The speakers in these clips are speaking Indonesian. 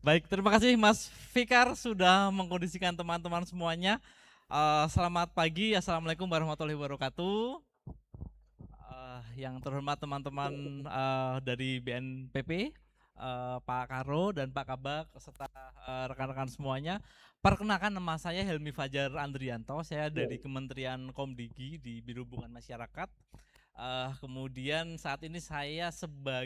Baik, terima kasih Mas Fikar sudah mengkondisikan teman-teman semuanya. Selamat pagi, Assalamualaikum warahmatullahi wabarakatuh. Yang terhormat teman-teman dari BNPP, Pak Karo dan Pak Kabak, serta rekan-rekan semuanya. Perkenalkan, nama saya Helmi Fajar Andrianto, saya dari Kementerian Komdigi di Biro Hubungan Masyarakat. Kemudian saat ini saya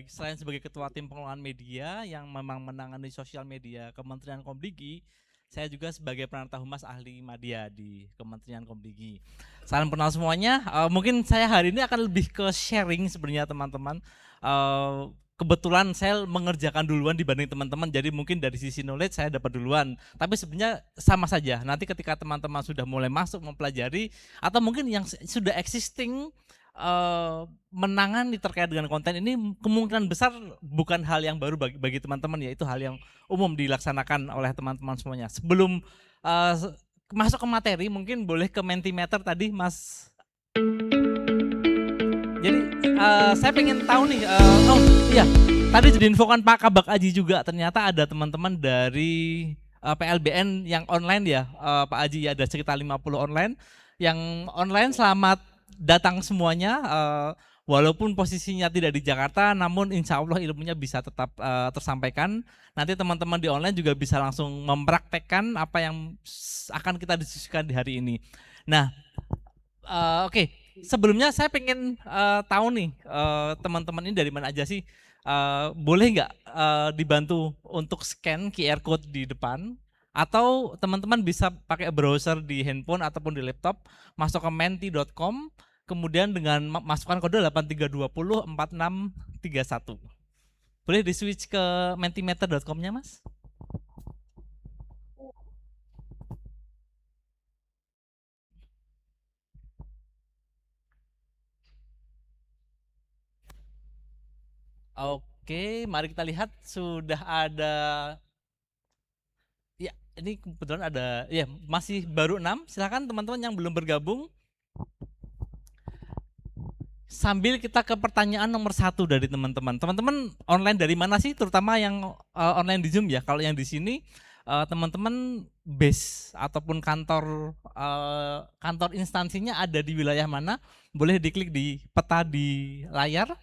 selain sebagai ketua tim pengelolaan media yang memang menangani sosial media Kementerian Komdigi, saya juga sebagai penata humas ahli media di Kementerian Komdigi. Salam kenal semuanya. Mungkin saya hari ini akan lebih ke sharing sebenarnya teman-teman. Kebetulan saya mengerjakan duluan dibanding teman-teman, jadi mungkin dari sisi knowledge saya dapat duluan. Tapi sebenarnya sama saja. Nanti ketika teman-teman sudah mulai masuk mempelajari, atau mungkin yang sudah existing menangani terkait dengan konten ini, kemungkinan besar bukan hal yang baru bagi teman-teman, ya itu hal yang umum dilaksanakan oleh teman-teman semuanya. Sebelum masuk ke materi, mungkin boleh ke Mentimeter tadi Mas. Jadi saya pengen tahu nih, oh iya, tadi diinfokan Pak Kabak Aji juga, ternyata ada teman-teman dari PLBN yang online ya, Pak Aji, ya ada sekitar 50 online. Yang online selamat datang semuanya, walaupun posisinya tidak di Jakarta, namun insya Allah ilmunya bisa tetap tersampaikan. Nanti teman-teman di online juga bisa langsung mempraktekkan apa yang akan kita diskusikan di hari ini. Nah, oke. Sebelumnya saya pengen tahu nih, teman-teman ini dari mana aja sih? Boleh nggak dibantu untuk scan QR code di depan? Atau teman-teman bisa pakai browser di handphone ataupun di laptop, masuk ke menti.com, kemudian dengan masukkan kode 83204631. Boleh di switch ke mentimeter.com-nya Mas? Oke, mari kita lihat sudah ada. Ya, ini kebetulan ada, ya masih baru 6. Silakan teman-teman yang belum bergabung. Sambil kita ke pertanyaan nomor 1 dari teman-teman. Teman-teman online dari mana sih? Terutama yang online di Zoom ya. Kalau yang di sini teman-teman base ataupun kantor instansinya ada di wilayah mana? Boleh diklik di peta di layar.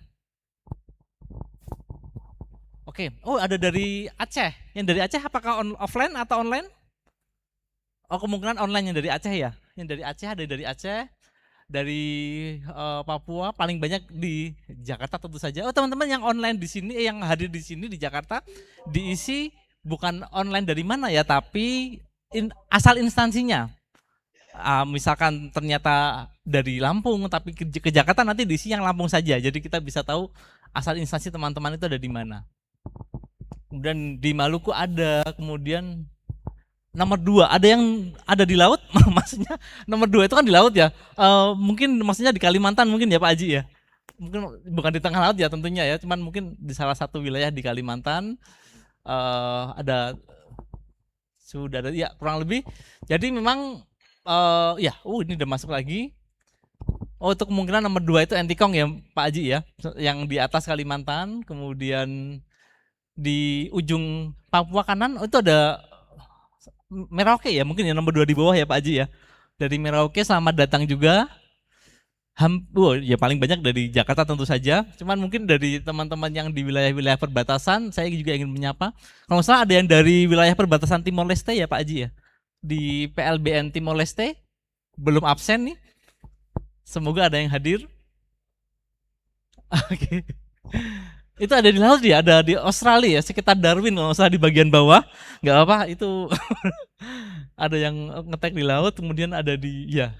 Oke. Oh, ada dari Aceh. Yang dari Aceh apakah offline atau online? Oh, kemungkinan online yang dari Aceh ya. Yang dari Aceh ada dari Aceh, dari Papua, paling banyak di Jakarta tentu saja. Oh, teman-teman yang online di sini, yang hadir di sini di Jakarta, diisi bukan online dari mana ya, tapi asal instansinya. Misalkan ternyata dari Lampung, tapi ke Jakarta nanti diisi yang Lampung saja. Jadi kita bisa tahu asal instansi teman-teman itu ada di mana. Kemudian di Maluku ada, kemudian nomor 2 ada yang ada di laut. Maksudnya nomor 2 itu kan di laut ya, mungkin maksudnya di Kalimantan mungkin ya Pak Haji ya, mungkin bukan di tengah laut ya tentunya ya, cuman mungkin di salah satu wilayah di Kalimantan. Ada sudah ada ya kurang lebih. Jadi memang ya ini udah masuk lagi. Oh, itu kemungkinan nomor 2 itu Entikong ya Pak Haji ya, yang di atas Kalimantan. Kemudian di ujung Papua kanan itu ada Merauke ya, mungkin ya nomor 2 di bawah ya Pak Haji ya. Dari Merauke selamat datang juga. Ya paling banyak dari Jakarta tentu saja. Cuman mungkin dari teman-teman yang di wilayah-wilayah perbatasan, saya juga ingin menyapa. Kalau salah ada yang dari wilayah perbatasan Timor Leste ya Pak Haji ya. Di PLBN Timor Leste belum absen nih. Semoga ada yang hadir. Oke. Itu ada di laut ya, ada di Australia ya, sekitar Darwin kalau salah di bagian bawah. Nggak apa, itu ada yang ngetek di laut, kemudian ada di ya.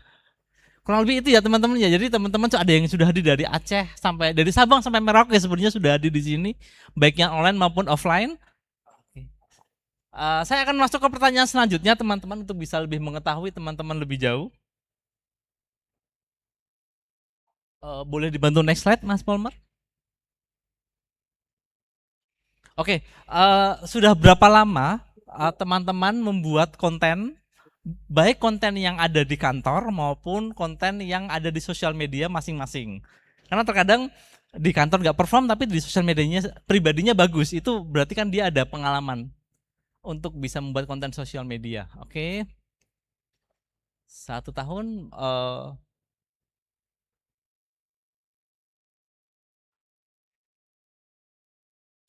Kurang lebih itu ya teman-teman ya. Jadi teman-teman ada yang sudah hadir dari Aceh sampai dari Sabang sampai Merauke sebenarnya sudah hadir di sini, baik yang online maupun offline. Saya akan masuk ke pertanyaan selanjutnya teman-teman untuk bisa lebih mengetahui teman-teman lebih jauh. Boleh dibantu next slide Mas Polmer? Oke, sudah berapa lama teman-teman membuat konten, baik konten yang ada di kantor maupun konten yang ada di sosial media masing-masing? Karena terkadang di kantor nggak perform tapi di sosial medianya pribadinya bagus, itu berarti kan dia ada pengalaman. untuk bisa membuat konten sosial media. Oke. 1 tahun.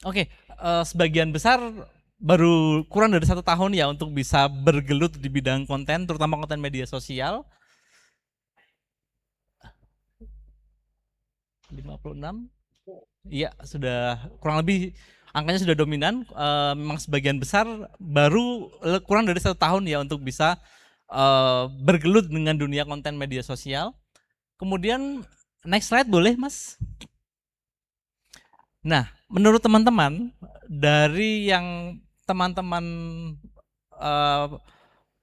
Oke, sebagian besar baru kurang dari 1 tahun ya untuk bisa bergelut di bidang konten, terutama konten media sosial. 56. Iya, sudah kurang lebih angkanya sudah dominan. Memang sebagian besar baru kurang dari 1 tahun ya untuk bisa bergelut dengan dunia konten media sosial. Kemudian next slide boleh, Mas? Nah, menurut teman-teman, dari yang teman-teman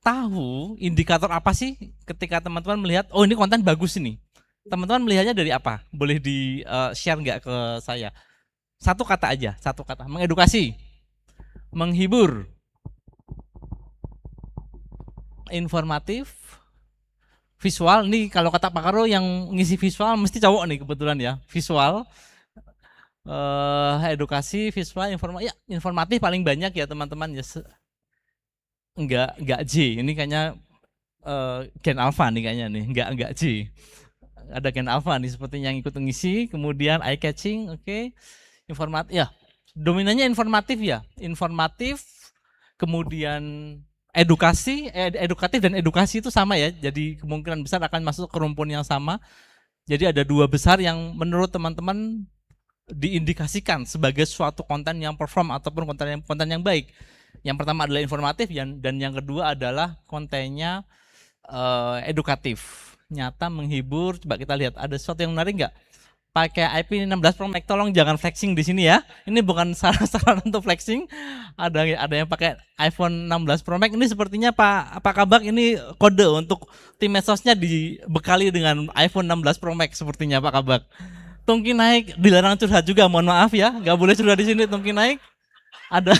tahu indikator apa sih ketika teman-teman melihat, oh ini konten bagus ini. Teman-teman melihatnya dari apa? Boleh di share nggak ke saya? Satu kata aja, satu kata. Mengedukasi, menghibur, informatif, visual. Nih kalau kata Pak Karo yang ngisi visual mesti cowok nih kebetulan ya. Visual, edukasi, visual, ya, informatif paling banyak ya teman-teman ya. Enggak J. Ini kayaknya Gen Alpha nih kayaknya nih. Enggak J. Ada Gen Alpha nih sepertinya yang ikut mengisi. Kemudian eye catching, oke. Informatif ya. Dominannya informatif ya. Informatif, kemudian edukatif dan edukasi itu sama ya. Jadi kemungkinan besar akan masuk ke rumpun yang sama. Jadi ada dua besar yang menurut teman-teman diindikasikan sebagai suatu konten yang perform ataupun konten yang baik. Yang pertama adalah informatif dan yang kedua adalah kontennya edukatif, nyata, menghibur. Coba kita lihat ada sesuatu yang menarik nggak? Pakai iPhone 16 Pro Max, tolong jangan flexing di sini ya. Ini bukan saran untuk flexing. Ada yang pakai iPhone 16 Pro Max. Ini sepertinya Pak Kabak ini kode untuk tim medsosnya dibekali dengan iPhone 16 Pro Max sepertinya Pak Kabak. Tungki naik, dilarang curhat juga, mohon maaf ya, nggak boleh curhat di sini. Tungki naik, ada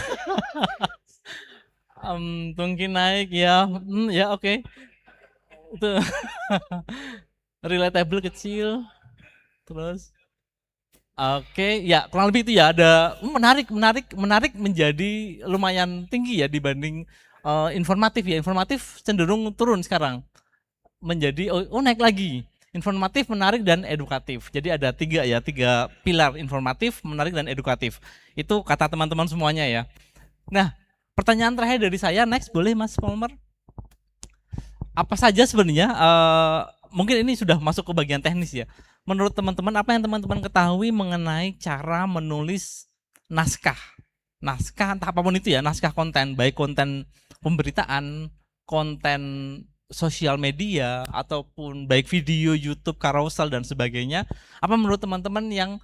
Tungki naik ya, ya oke. Itu relatable kecil. Terus oke, ya kurang lebih itu ya, ada menarik menjadi lumayan tinggi ya dibanding informatif ya. Informatif cenderung turun sekarang menjadi naik lagi. Informatif, menarik, dan edukatif. Jadi ada tiga pilar: informatif, menarik, dan edukatif. Itu kata teman-teman semuanya ya. Nah, pertanyaan terakhir dari saya, next boleh Mas Palmer? Apa saja sebenarnya, mungkin ini sudah masuk ke bagian teknis ya. Menurut teman-teman, apa yang teman-teman ketahui mengenai cara menulis naskah? Naskah entah apapun itu ya, naskah konten, baik konten pemberitaan, konten sosial media, ataupun baik video, YouTube, carousel, dan sebagainya. Apa menurut teman-teman yang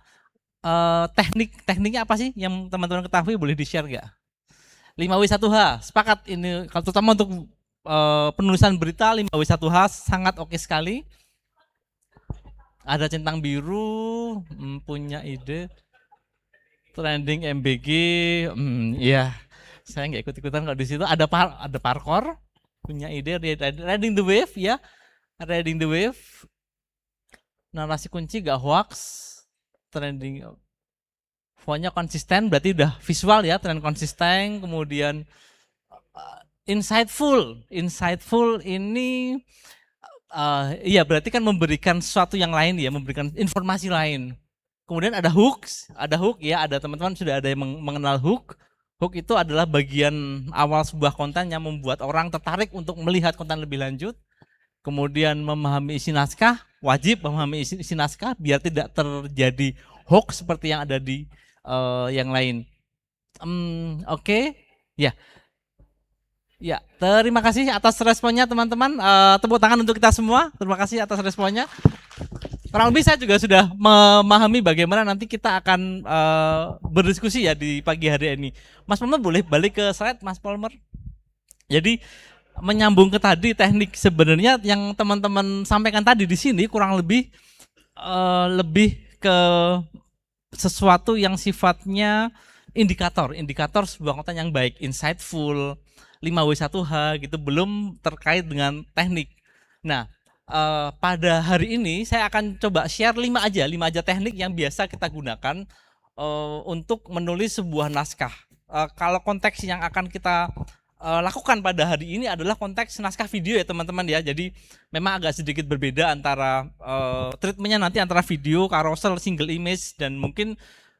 tekniknya apa sih yang teman-teman ketahui, boleh di-share nggak? 5W1H, sepakat ini, kalau terutama untuk penulisan berita 5W1H sangat oke sekali. Ada centang biru, punya ide, trending MBG, ya saya nggak ikut-ikutan kalau di situ. Ada parkour, punya ide, riding the wave ya, riding the wave, narasi kunci gak hoax, trending, fontnya konsisten, berarti udah visual ya, tren konsisten. Kemudian insightful ini iya berarti kan memberikan sesuatu yang lain ya, memberikan informasi lain. Kemudian ada hook ya, ada teman-teman sudah ada yang mengenal hook. Hook itu adalah bagian awal sebuah konten yang membuat orang tertarik untuk melihat konten lebih lanjut. Kemudian memahami isi naskah, wajib memahami isi naskah biar tidak terjadi hoax seperti yang ada di yang lain. Oke. Ya. Ya, terima kasih atas responnya teman-teman. Tepuk tangan untuk kita semua. Terima kasih atas responnya. Kurang lebih saya juga sudah memahami bagaimana nanti kita akan berdiskusi ya di pagi hari ini. Mas Palmer boleh balik ke slide, Mas Palmer. Jadi menyambung ke tadi teknik, sebenarnya yang teman-teman sampaikan tadi di sini kurang lebih lebih ke sesuatu yang sifatnya indikator sebuah konten yang baik, insightful, 5W1H gitu, belum terkait dengan teknik. Nah, pada hari ini saya akan coba share 5 aja teknik yang biasa kita gunakan untuk menulis sebuah naskah. Kalau konteks yang akan kita lakukan pada hari ini adalah konteks naskah video ya teman-teman ya. Jadi memang agak sedikit berbeda antara treatmentnya nanti antara video, carousel, single image, dan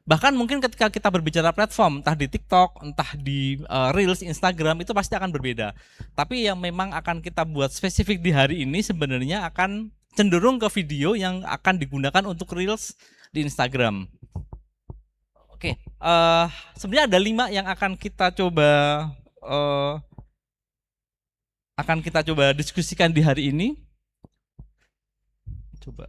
bahkan mungkin ketika kita berbicara platform, entah di TikTok, entah di Reels, Instagram, itu pasti akan berbeda. Tapi yang memang akan kita buat spesifik di hari ini sebenarnya akan cenderung ke video yang akan digunakan untuk Reels di Instagram. Oke, sebenarnya ada 5 yang akan kita coba diskusikan di hari ini. Coba.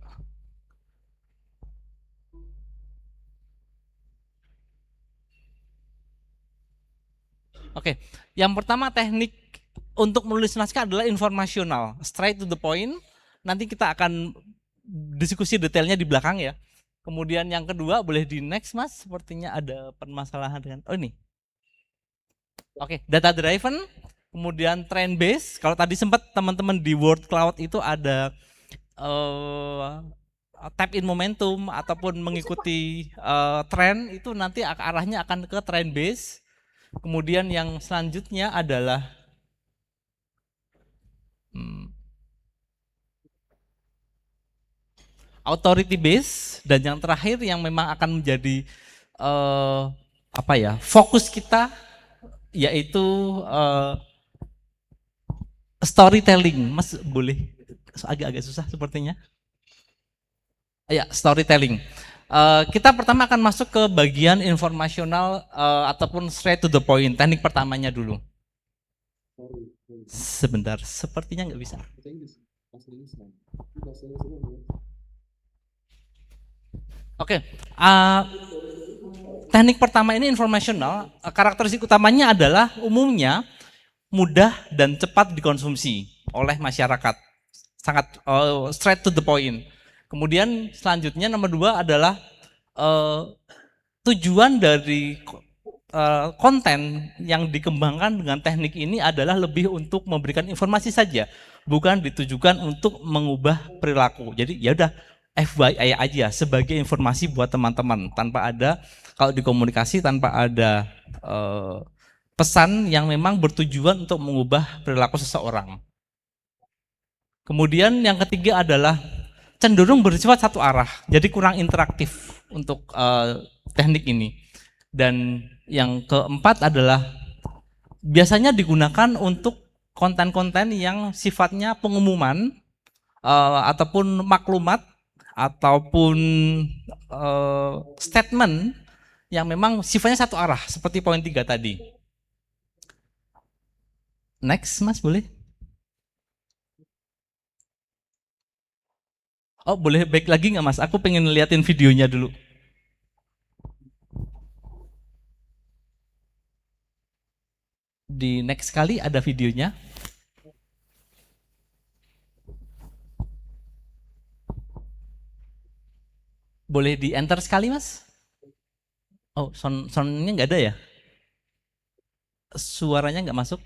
Oke, yang pertama teknik untuk menulis naskah adalah informasional, straight to the point. Nanti kita akan diskusi detailnya di belakang ya. Kemudian yang kedua, boleh di next Mas, sepertinya ada permasalahan dengan, oh ini. Oke, data driven, kemudian trend based. Kalau tadi sempat teman-teman di word cloud itu ada tap in momentum ataupun mengikuti trend, itu nanti arahnya akan ke trend based. Kemudian yang selanjutnya adalah authority base, dan yang terakhir yang memang akan menjadi fokus kita yaitu storytelling. Mas boleh agak-agak susah sepertinya. Ya, storytelling. Kita pertama akan masuk ke bagian informasional ataupun straight to the point. Teknik pertamanya dulu. Sebentar, sepertinya nggak bisa. Oke, teknik pertama ini informasional. Karakteristik utamanya adalah umumnya mudah dan cepat dikonsumsi oleh masyarakat. Sangat straight to the point. Kemudian selanjutnya nomor 2 adalah tujuan dari konten yang dikembangkan dengan teknik ini adalah lebih untuk memberikan informasi saja, bukan ditujukan untuk mengubah perilaku. Jadi ya udah FYI aja sebagai informasi buat teman-teman, tanpa ada, kalau dikomunikasi tanpa ada pesan yang memang bertujuan untuk mengubah perilaku seseorang. Kemudian yang ketiga adalah cenderung bersifat satu arah, jadi kurang interaktif untuk teknik ini. Dan yang keempat adalah biasanya digunakan untuk konten-konten yang sifatnya pengumuman ataupun maklumat ataupun statement yang memang sifatnya satu arah seperti poin 3 tadi. Next Mas, boleh? Oh, boleh back lagi nggak Mas? Aku pengen liatin videonya dulu. Di next kali ada videonya. Boleh di enter sekali Mas? Oh, soundnya nggak ada ya? Suaranya nggak masuk?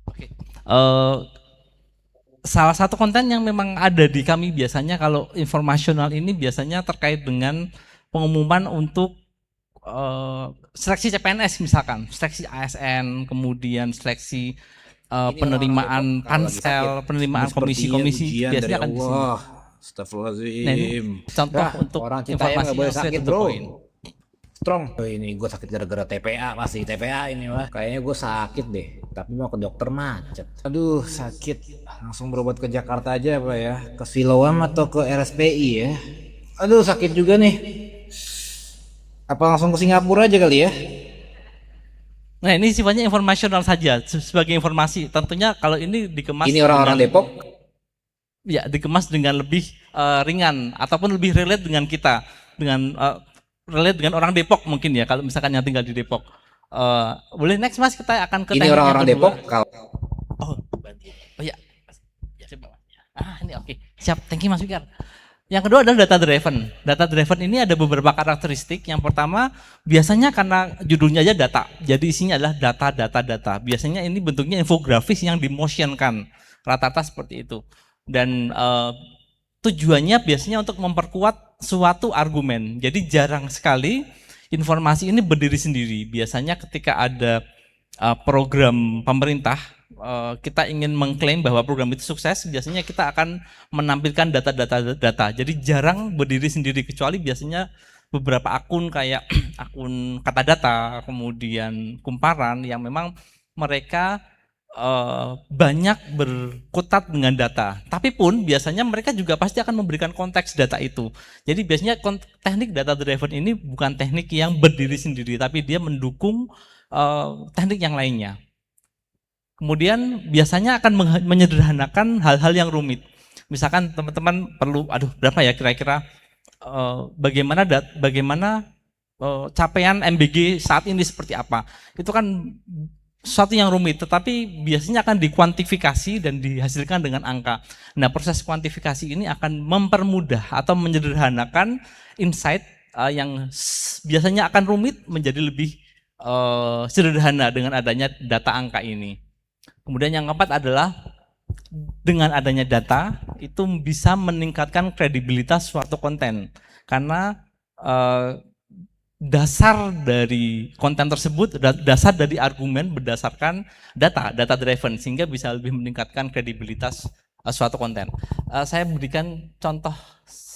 Oke. Salah satu konten yang memang ada di kami biasanya kalau informasional ini biasanya terkait dengan pengumuman untuk seleksi CPNS misalkan, seleksi ASN, kemudian seleksi penerimaan pansel, penerimaan komisi-komisi, biasanya akan di sini. Astagfirullahaladzim. Nah, ini contoh untuk orang kita informasi nggak boleh yang straight sakit to the bro. point. Strong. Oh, ini gue sakit gara-gara TPA, pasti TPA ini mah. Kayaknya gue sakit deh, tapi mau ke dokter macet. Aduh sakit, langsung berobat ke Jakarta aja apa ya? Ke Siloam atau ke RSPI ya? Aduh sakit juga nih. Apa langsung ke Singapura aja kali ya? Nah, ini sifatnya informasional saja sebagai informasi. Tentunya kalau ini dikemas Ini orang-orang Depok. Ya, dikemas dengan lebih ringan ataupun lebih relate dengan kita, dengan relate dengan orang Depok mungkin ya, kalau misalkan yang tinggal di Depok. Boleh next Mas, kita akan ke ini orang-orang Depok. Oh ya, ya ini oke. Siap, thank you Mas Fikar. Yang kedua adalah data driven. Data driven ini ada beberapa karakteristik. Yang pertama, biasanya karena judulnya aja data, jadi isinya adalah data. Biasanya ini bentuknya infografis yang dimotionkan, rata-rata seperti itu. Dan tujuannya biasanya untuk memperkuat suatu argumen. Jadi jarang sekali informasi ini berdiri sendiri. Biasanya ketika ada program pemerintah, kita ingin mengklaim bahwa program itu sukses, biasanya kita akan menampilkan data. Jadi jarang berdiri sendiri, kecuali biasanya beberapa akun kayak akun kata data, kemudian kumparan yang memang mereka banyak berkutat dengan data. Tapi pun biasanya mereka juga pasti akan memberikan konteks data itu. Jadi biasanya teknik data driven ini bukan teknik yang berdiri sendiri, tapi dia mendukung teknik yang lainnya. Kemudian biasanya akan menyederhanakan hal-hal yang rumit. Misalkan teman-teman perlu, berapa ya kira-kira bagaimana capaian MBG saat ini seperti apa. Itu kan sesuatu yang rumit, tetapi biasanya akan dikuantifikasi dan dihasilkan dengan angka. Nah, proses kuantifikasi ini akan mempermudah atau menyederhanakan insight yang biasanya akan rumit menjadi lebih sederhana dengan adanya data angka ini. Kemudian yang keempat adalah dengan adanya data itu bisa meningkatkan kredibilitas suatu konten, karena dasar dari konten tersebut, dasar dari argumen berdasarkan data driven, sehingga bisa lebih meningkatkan kredibilitas suatu konten. Saya berikan contoh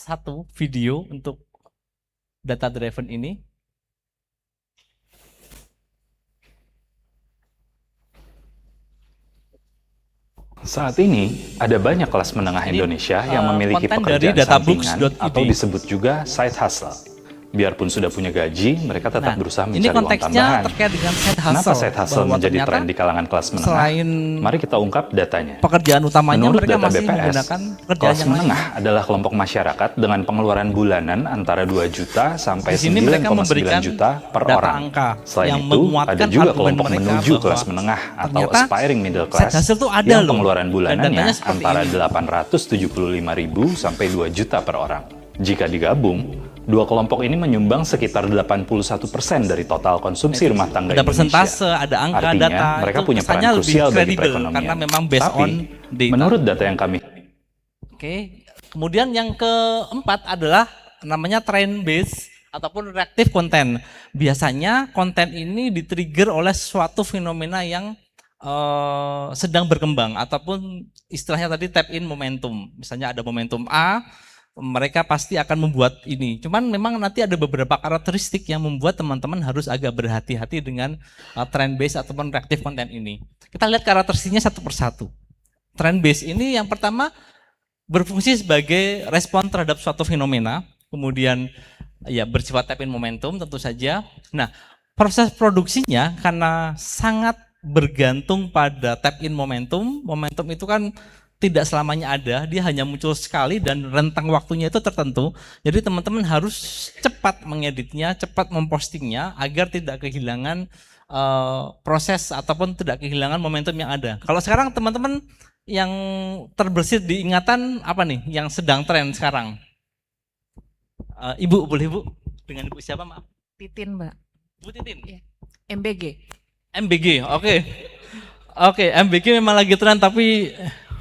satu video untuk data driven ini. Saat ini, ada banyak kelas menengah Indonesia yang memiliki pekerjaan sampingan atau disebut juga side hustle. Biarpun sudah punya gaji, mereka tetap berusaha mencari uang tambahan. Terkait dengan side hustle. Kenapa side hustle menjadi tren di kalangan kelas menengah? Selain mari kita ungkap datanya. Pekerjaan utamanya menurut mereka data masih BPS, menggunakan pekerjaan kelas yang menengah adalah kelompok masyarakat dengan pengeluaran bulanan antara 2 juta sampai 9,9 juta per orang. Angka Selain yang itu, ada juga kelompok menuju kelas menengah atau aspiring middle class yang pengeluaran bulanannya antara 875.000 sampai 2 juta per orang. Jika digabung, dua kelompok ini menyumbang sekitar 81% dari total konsumsi rumah tangga ada Indonesia. Persentase, ada angka, artinya, data. Mereka itu punya peran krusial bagi perekonomian. Karena memang based Tapi, on data. menurut data yang kami... Kemudian yang keempat adalah namanya trend based ataupun reactive content. Biasanya konten ini di-trigger oleh suatu fenomena yang sedang berkembang, ataupun istilahnya tadi tap in momentum. Misalnya ada momentum A, mereka pasti akan membuat ini. Cuman memang nanti ada beberapa karakteristik yang membuat teman-teman harus agak berhati-hati dengan trend based ataupun reactive content ini. Kita lihat karakteristiknya satu persatu. Trend based ini yang pertama berfungsi sebagai respon terhadap suatu fenomena, kemudian ya bersifat tap in momentum tentu saja. Nah, proses produksinya karena sangat bergantung pada tap in momentum. Momentum itu kan tidak selamanya ada, dia hanya muncul sekali dan rentang waktunya itu tertentu. Jadi teman-teman harus cepat mengeditnya, cepat mempostingnya agar tidak kehilangan proses ataupun tidak kehilangan momentum yang ada. Kalau sekarang teman-teman yang terbersit di ingatan apa nih yang sedang tren sekarang? Ibu, boleh Ibu? Dengan Ibu siapa, maaf? Titin, Mbak. Bu Titin? Ya. MBG. MBG, oke. Oke, MBG memang lagi tren tapi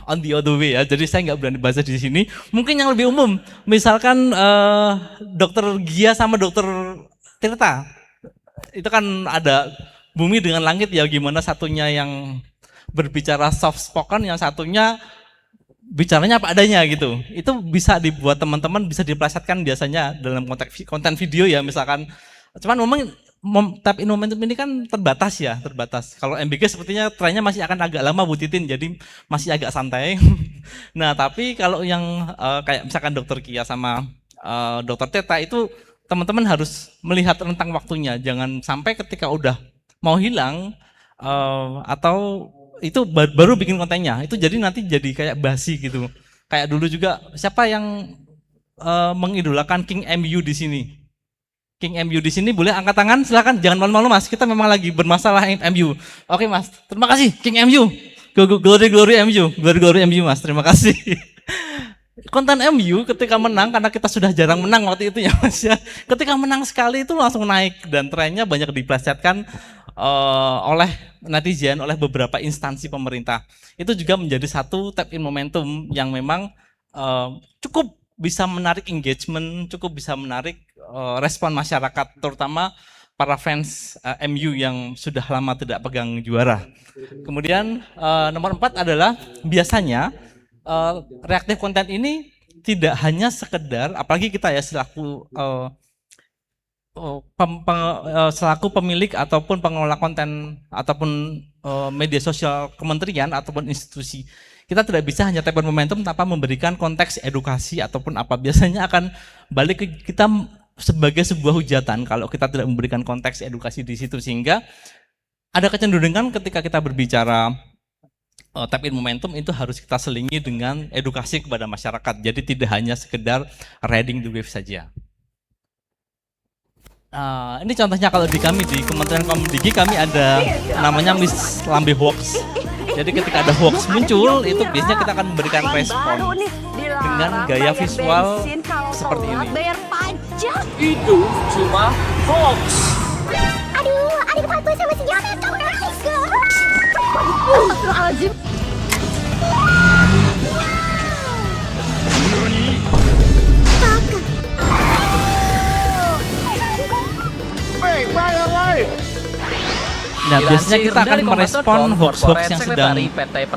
on the other way ya, jadi saya nggak berani bahas di sini. Mungkin yang lebih umum, misalkan Dokter Gia sama Dokter Tirta, itu kan ada Bumi dengan Langit ya, gimana satunya yang berbicara soft spoken, yang satunya bicaranya apa adanya gitu. Itu bisa dibuat teman-teman, bisa diplesetkan biasanya dalam konteks konten video ya misalkan. Cuman memang tap in momentum ini kan terbatas ya, terbatas. Kalau MBG sepertinya trennya masih akan agak lama Bu Titin, jadi masih agak santai. Nah tapi kalau yang kayak misalkan Dokter Kia sama Dokter Teta itu teman-teman harus melihat rentang waktunya, jangan sampai ketika udah mau hilang atau itu baru bikin kontennya, itu jadi nanti jadi kayak basi gitu. Kayak dulu juga siapa yang mengidolakan King MU di sini? King MU di sini boleh angkat tangan, silakan, jangan malu-malu Mas. Kita memang lagi bermasalah MU. Oke Mas, terima kasih King MU. Glory MU, glory MU Mas, terima kasih. konten MU ketika menang, karena kita sudah jarang menang waktu itu ya Mas ya. Ketika menang sekali itu langsung naik dan trennya banyak diplesetkan oleh netizen, oleh beberapa instansi pemerintah. Itu juga menjadi satu tap in momentum yang memang cukup bisa menarik engagement, cukup bisa menarik respon masyarakat, terutama para fans MU yang sudah lama tidak pegang juara. Kemudian nomor 4 adalah biasanya reaktif konten ini tidak hanya sekedar, apalagi kita ya selaku selaku pemilik ataupun pengelola konten ataupun media sosial kementerian ataupun institusi, kita tidak bisa hanya tap on momentum tanpa memberikan konteks edukasi ataupun apa. Biasanya akan balik ke kita sebagai sebuah hujatan kalau kita tidak memberikan konteks edukasi di situ, sehingga ada kecenderungan ketika kita berbicara tap in momentum itu harus kita selingi dengan edukasi kepada masyarakat. Jadi tidak hanya sekedar riding the wave saja. Ini contohnya kalau di kami di Kementerian Komdigi kami ada namanya Miss Lambe Hoax. Jadi ketika ada hoax muncul itu biasanya kita akan memberikan respon dengan gaya visual seperti ini. Bayar pajak. Itu cuma hoax. Aduh, ada dibantu sama si Janet. Kamu nangis ke? Astagfirullahaladzim. Nah, biasanya kita akan merespon hoax-hoax yang sedang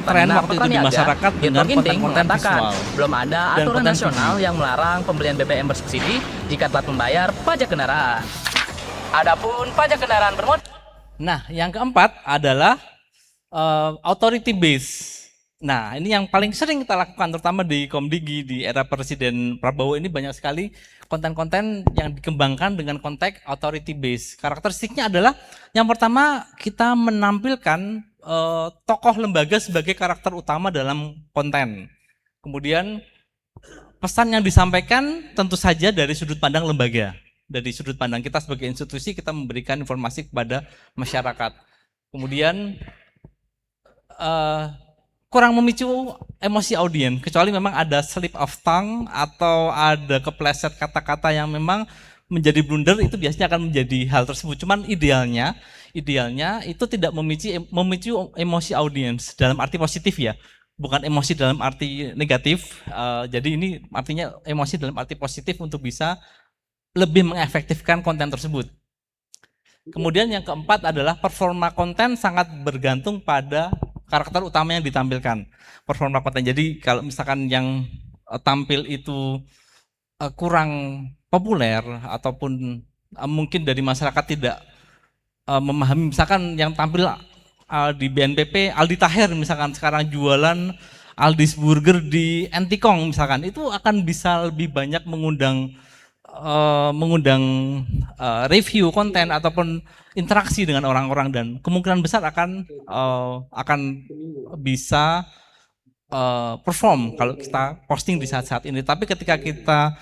tren waktu itu di masyarakat dengan konten-konten visual. Belum ada aturan nasional yang melarang pembelian BBM bersubsidi jika telah membayar pajak kendaraan. Adapun pajak kendaraan bermodal. Nah, yang keempat adalah authority base. Nah, ini yang paling sering kita lakukan terutama di Komdigi di era Presiden Prabowo ini, banyak sekali konten-konten yang dikembangkan dengan konteks authority base. Karakteristiknya adalah yang pertama kita menampilkan tokoh lembaga sebagai karakter utama dalam konten. Kemudian pesan yang disampaikan tentu saja dari sudut pandang lembaga. Dari sudut pandang kita sebagai institusi, kita memberikan informasi kepada masyarakat. Kemudian kurang memicu emosi audiens, kecuali memang ada slip of tongue atau ada kepleset kata-kata yang memang menjadi blunder, itu biasanya akan menjadi hal tersebut. Cuman idealnya itu tidak memicu emosi audiens dalam arti positif ya, bukan emosi dalam arti negatif. Jadi ini artinya emosi dalam arti positif untuk bisa lebih mengefektifkan konten tersebut. Kemudian yang keempat adalah performa konten sangat bergantung pada karakter utama yang ditampilkan. Performa konten. Jadi kalau misalkan yang tampil itu kurang populer ataupun mungkin dari masyarakat tidak memahami, misalkan yang tampil di BNPB Aldi Taher misalkan sekarang jualan Aldi's Burger di Entikong misalkan, itu akan bisa lebih banyak mengundang review konten ataupun interaksi dengan orang-orang, dan kemungkinan besar akan bisa perform kalau kita posting di saat-saat ini. Tapi ketika kita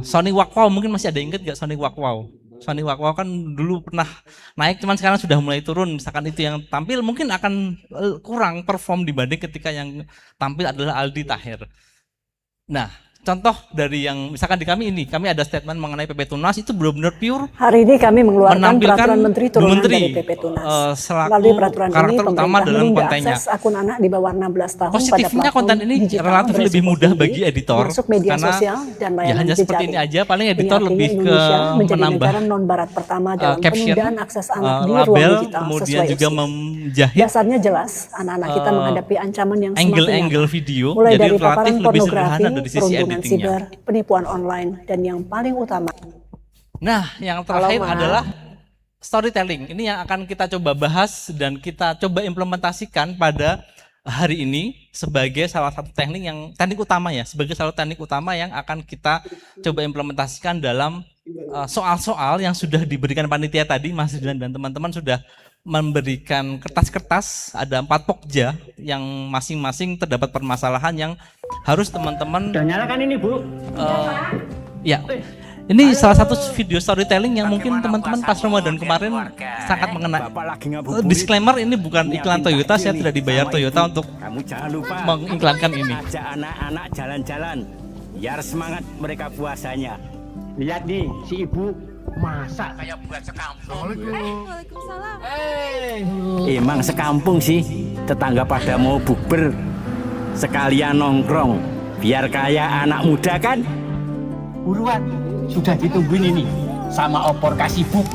Sony Wakwow, mungkin masih ada ingat nggak Sony Wakwow? Sony Wakwow kan dulu pernah naik, cuman sekarang sudah mulai turun. Misalkan itu yang tampil mungkin akan kurang perform dibanding ketika yang tampil adalah Aldi Taher. Nah, contoh dari yang misalkan di kami ada statement mengenai PP Tunas, itu benar-benar pure. Hari ini kami mengeluarkan peraturan menteri turunan Menteri, dari PP Tunas. Selaku Melalui peraturan karakter ini, utama dalam kontennya. akses akun anak di bawah 16 tahun Positifnya pada konten ini relatif lebih mudah bagi editor, masuk media karena sosial dan ya hanya seperti ini aja, paling editor lebih ke menjadi menambah negara non barat pertama dalam caption, penundaan akses anak di ruang label, digital kemudian sesuai juga usia. menjahit Dasarnya jelas, anak-anak kita menghadapi ancaman yang semakin angle-angle nyata. video, Mulai jadi dari relatif paparan lebih pornografi, sederhana dari sisi perundungan editingnya. siber, penipuan online, dan yang paling utama. Nah, yang terakhir Halo, Ma. adalah storytelling. Ini yang akan kita coba bahas dan kita coba implementasikan pada hari ini sebagai salah satu teknik utama ya, sebagai salah satu teknik utama yang akan kita coba implementasikan dalam soal-soal yang sudah diberikan panitia tadi. Mas Dilan dan teman-teman sudah memberikan kertas-kertas, ada 4 pokja yang masing-masing terdapat permasalahan yang harus teman-teman. Udah nyala kan ini, Bu? Ya, Ini salah satu video storytelling yang mungkin teman-teman pas Ramadan kemarin sangat mengena. Disclaimer, ini bukan iklan Toyota, saya tidak dibayar Toyota untuk mengiklankan ini. Ajak anak-anak jalan-jalan, biar semangat mereka puasanya. Lihat nih, si ibu masak kayak buat sekampung. Waalaikumsalam. Emang sekampung sih, tetangga pada mau bukber, sekalian nongkrong, biar kayak anak muda kan? Buruan, sudah ditungguin ini sama opor kasibuk.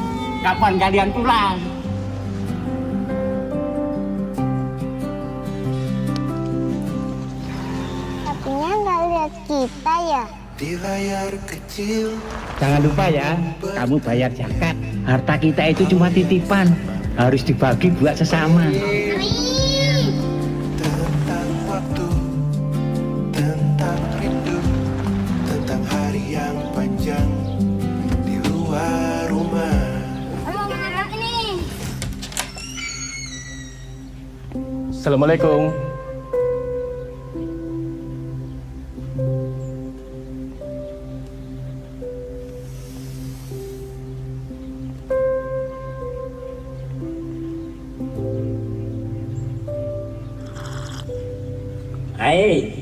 Kapan kalian pulang? Tapinya nggak lihat kita ya? Di layar kecil. Jangan lupa ya, kamu bayar zakat. Harta kita itu cuma titipan, harus dibagi buat sesama. Tentang waktu, tentang rindu, tentang hari yang panjang di luar rumah. Assalamualaikum. Hai.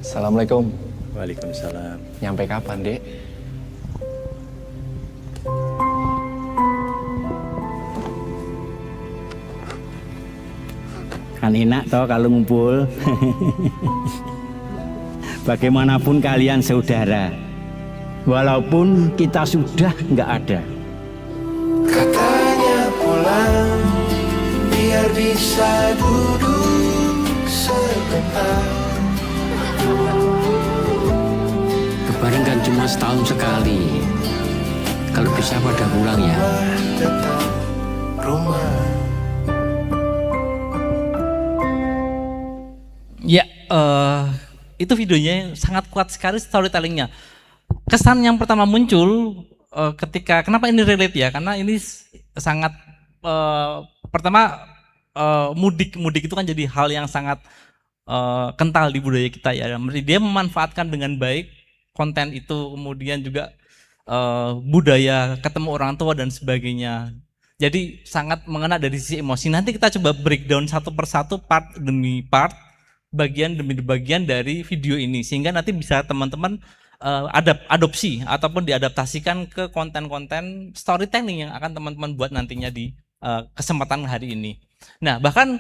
Assalamualaikum. Waalaikumsalam. Nyampe kapan, Dek? Kan enak toh kalau ngumpul. Bagaimanapun kalian saudara, walaupun kita sudah nggak ada. Katanya pulang biar bisa duduk sebentar. Lebaran kan cuma setahun sekali. Kalau bisa pada pulang ya. Tetap rumah. Ya, itu videonya sangat kuat sekali storytellingnya. Kesan yang pertama muncul ketika, kenapa ini relate ya? Karena ini sangat pertama mudik itu kan jadi hal yang sangat kental di budaya kita ya. Dia memanfaatkan dengan baik konten itu, kemudian juga budaya ketemu orang tua dan sebagainya. Jadi sangat mengena dari sisi emosi. Nanti kita coba breakdown satu persatu, part demi part, bagian demi bagian dari video ini, sehingga nanti bisa teman-teman adopsi ataupun diadaptasikan ke konten-konten storytelling yang akan teman-teman buat nantinya di kesempatan hari ini. Nah, bahkan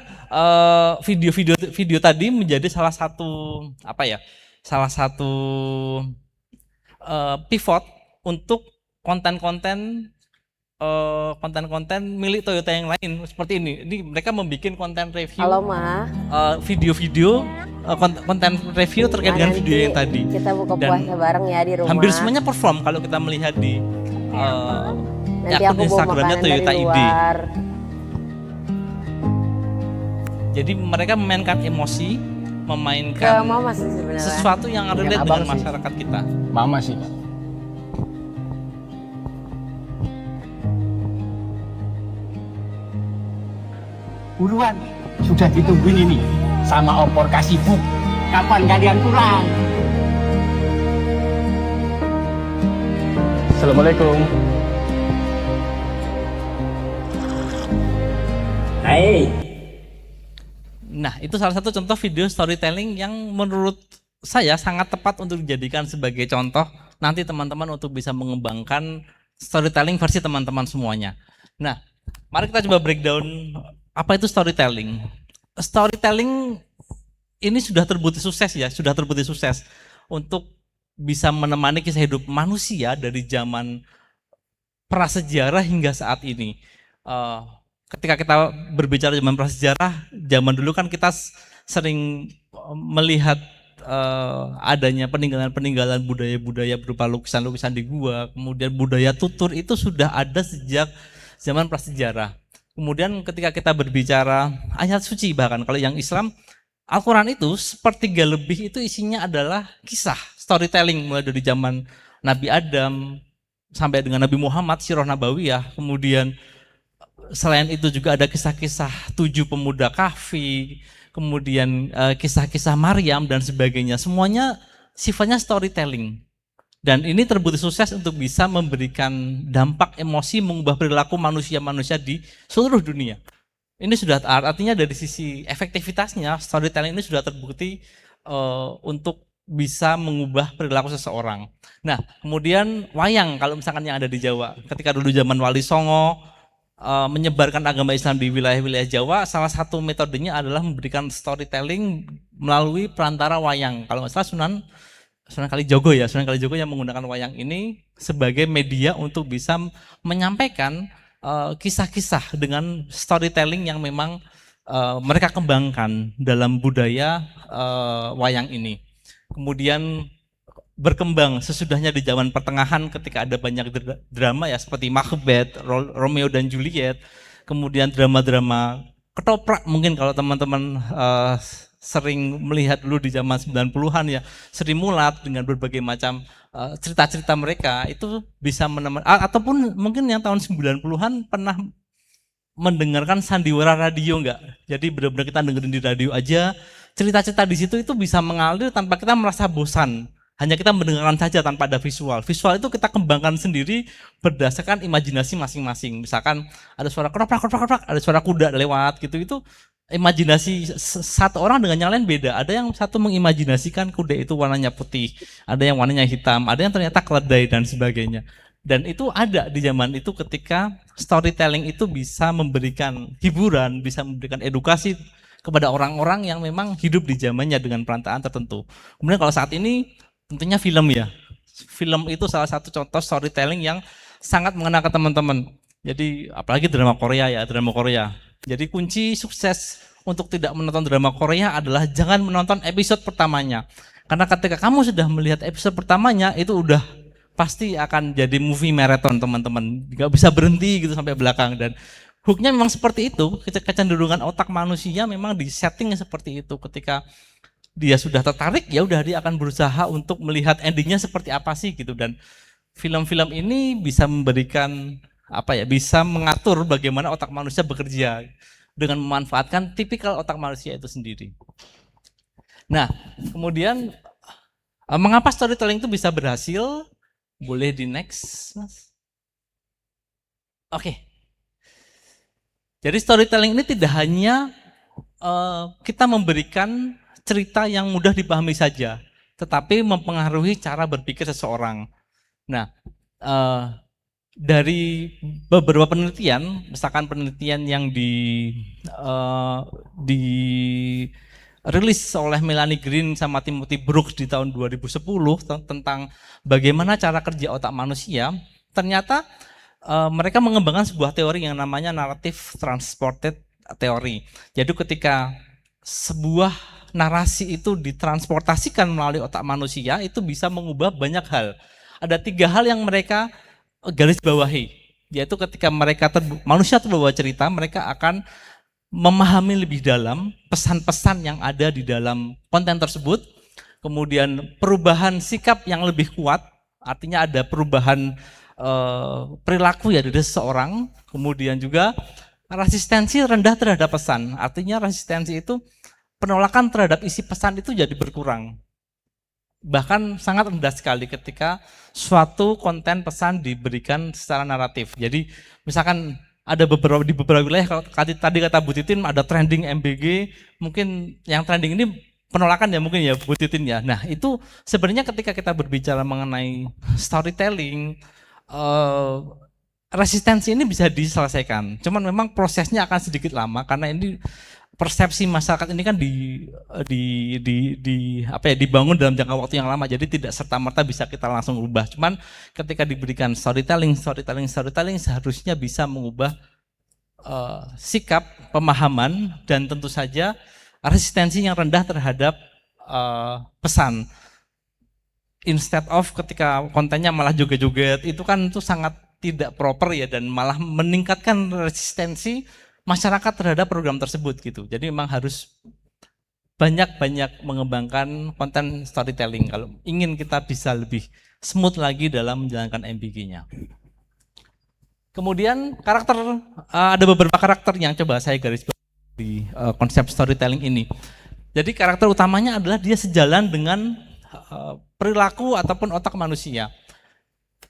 video tadi menjadi salah satu pivot untuk konten-konten milik Toyota yang lain seperti ini. Ini mereka membuat konten review. Halo Ma. Video-video konten review terkait dengan video yang tadi. Kita buka puasa bareng ya di rumah. Hampir semuanya perform kalau kita melihat di nanti akun Instagramnya Toyota ID. Jadi mereka memainkan emosi, memainkan Mama sih sesuatu yang relate dengan masyarakat kita. Mama sih. Buruan, sudah ditungguin ini sama opor kasibuk. Kapan kalian pulang? Assalamualaikum. Hai. Nah, itu salah satu contoh video storytelling yang menurut saya sangat tepat untuk dijadikan sebagai contoh nanti teman-teman untuk bisa mengembangkan storytelling versi teman-teman semuanya. Nah, mari kita coba breakdown apa itu storytelling. Storytelling ini sudah terbukti sukses untuk bisa menemani kisah hidup manusia dari zaman prasejarah hingga saat ini. Ketika kita berbicara zaman prasejarah, zaman dulu kan kita sering melihat adanya peninggalan-peninggalan budaya-budaya berupa lukisan-lukisan di gua, kemudian budaya tutur itu sudah ada sejak zaman prasejarah. Kemudian ketika kita berbicara ayat suci, bahkan kalau yang Islam, Al-Quran itu sepertiga lebih itu isinya adalah kisah, storytelling mulai dari zaman Nabi Adam sampai dengan Nabi Muhammad, sirah nabawiyah. Kemudian selain itu juga ada kisah-kisah 7 pemuda Kahfi, kemudian kisah-kisah Maryam dan sebagainya, semuanya sifatnya storytelling. Dan ini terbukti sukses untuk bisa memberikan dampak emosi, mengubah perilaku manusia-manusia di seluruh dunia. Ini sudah artinya dari sisi efektivitasnya, storytelling ini sudah terbukti untuk bisa mengubah perilaku seseorang. Nah, kemudian wayang, kalau misalkan yang ada di Jawa, ketika dulu zaman Wali Songo menyebarkan agama Islam di wilayah-wilayah Jawa, salah satu metodenya adalah memberikan storytelling melalui perantara wayang. Kalau nggak salah Sunan Kalijogo yang menggunakan wayang ini sebagai media untuk bisa menyampaikan kisah-kisah dengan storytelling yang memang mereka kembangkan dalam budaya wayang ini. Kemudian berkembang sesudahnya di zaman pertengahan ketika ada banyak drama ya seperti Macbeth, Romeo dan Juliet, kemudian drama-drama ketoprak mungkin kalau teman-teman sering melihat dulu di zaman 90-an ya, Sri Mulat dengan berbagai macam cerita-cerita mereka itu bisa meneman, ataupun mungkin yang tahun 90-an pernah mendengarkan sandiwara radio enggak? Jadi benar-benar kita dengerin di radio aja, cerita-cerita di situ itu bisa mengalir tanpa kita merasa bosan. Hanya kita mendengarkan saja tanpa ada visual. Visual itu kita kembangkan sendiri berdasarkan imajinasi masing-masing. Misalkan ada suara keroprak, ada suara kuda lewat gitu, itu imajinasi satu orang dengan yang lain beda. Ada yang satu mengimajinasikan kuda itu warnanya putih, ada yang warnanya hitam, ada yang ternyata keledai dan sebagainya. Dan itu ada di zaman itu ketika storytelling itu bisa memberikan hiburan, bisa memberikan edukasi kepada orang-orang yang memang hidup di zamannya dengan perantaraan tertentu. Kemudian kalau saat ini tentunya film ya. Film itu salah satu contoh storytelling yang sangat mengena ke teman-teman. Jadi apalagi drama Korea ya, drama Korea. Jadi kunci sukses untuk tidak menonton drama Korea adalah jangan menonton episode pertamanya. Karena ketika kamu sudah melihat episode pertamanya itu udah pasti akan jadi movie marathon teman-teman. Gak bisa berhenti gitu sampai belakang. Dan hooknya memang seperti itu. Kecenderungan otak manusia memang disetting seperti itu. Ketika dia sudah tertarik, ya udah dia akan berusaha untuk melihat endingnya seperti apa sih gitu. Dan film-film ini bisa memberikan bisa mengatur bagaimana otak manusia bekerja dengan memanfaatkan tipikal otak manusia itu sendiri. Nah, kemudian mengapa storytelling itu bisa berhasil? Boleh di next, Mas. Oke. Jadi storytelling ini tidak hanya kita memberikan cerita yang mudah dipahami saja, tetapi mempengaruhi cara berpikir seseorang. Nah, dari beberapa penelitian, misalkan penelitian yang dirilis oleh Melanie Green sama Timothy Brooks di tahun 2010 tentang bagaimana cara kerja otak manusia, ternyata mereka mengembangkan sebuah teori yang namanya narrative transported theory. Jadi ketika sebuah narasi itu ditransportasikan melalui otak manusia, itu bisa mengubah banyak hal. Ada 3 hal yang mereka garis bawahi, yaitu ketika manusia terbawa cerita, mereka akan memahami lebih dalam pesan-pesan yang ada di dalam konten tersebut. Kemudian perubahan sikap yang lebih kuat, artinya ada perubahan perilaku ya dari seseorang. Kemudian juga resistensi rendah terhadap pesan, artinya resistensi itu penolakan terhadap isi pesan itu jadi berkurang. Bahkan sangat rendah sekali ketika suatu konten pesan diberikan secara naratif. Jadi misalkan ada di beberapa wilayah, kalau tadi kata Bu Titin ada trending MBG, mungkin yang trending ini penolakan ya mungkin ya Bu Titin ya. Nah itu sebenarnya ketika kita berbicara mengenai storytelling, resistensi ini bisa diselesaikan. Cuman memang prosesnya akan sedikit lama karena ini persepsi masyarakat ini kan dibangun dalam jangka waktu yang lama, jadi tidak serta-merta bisa kita langsung ubah. Cuman ketika diberikan storytelling seharusnya bisa mengubah sikap, pemahaman, dan tentu saja resistensi yang rendah terhadap pesan. Instead of ketika kontennya malah joget-joget, itu kan itu sangat tidak proper ya, dan malah meningkatkan resistensi masyarakat terhadap program tersebut gitu. Jadi memang harus banyak-banyak mengembangkan konten storytelling kalau ingin kita bisa lebih smooth lagi dalam menjalankan MBG-nya. Kemudian karakter, ada beberapa karakter yang coba saya garis bawahi. di konsep storytelling ini. Jadi karakter utamanya adalah dia sejalan dengan perilaku ataupun otak manusia.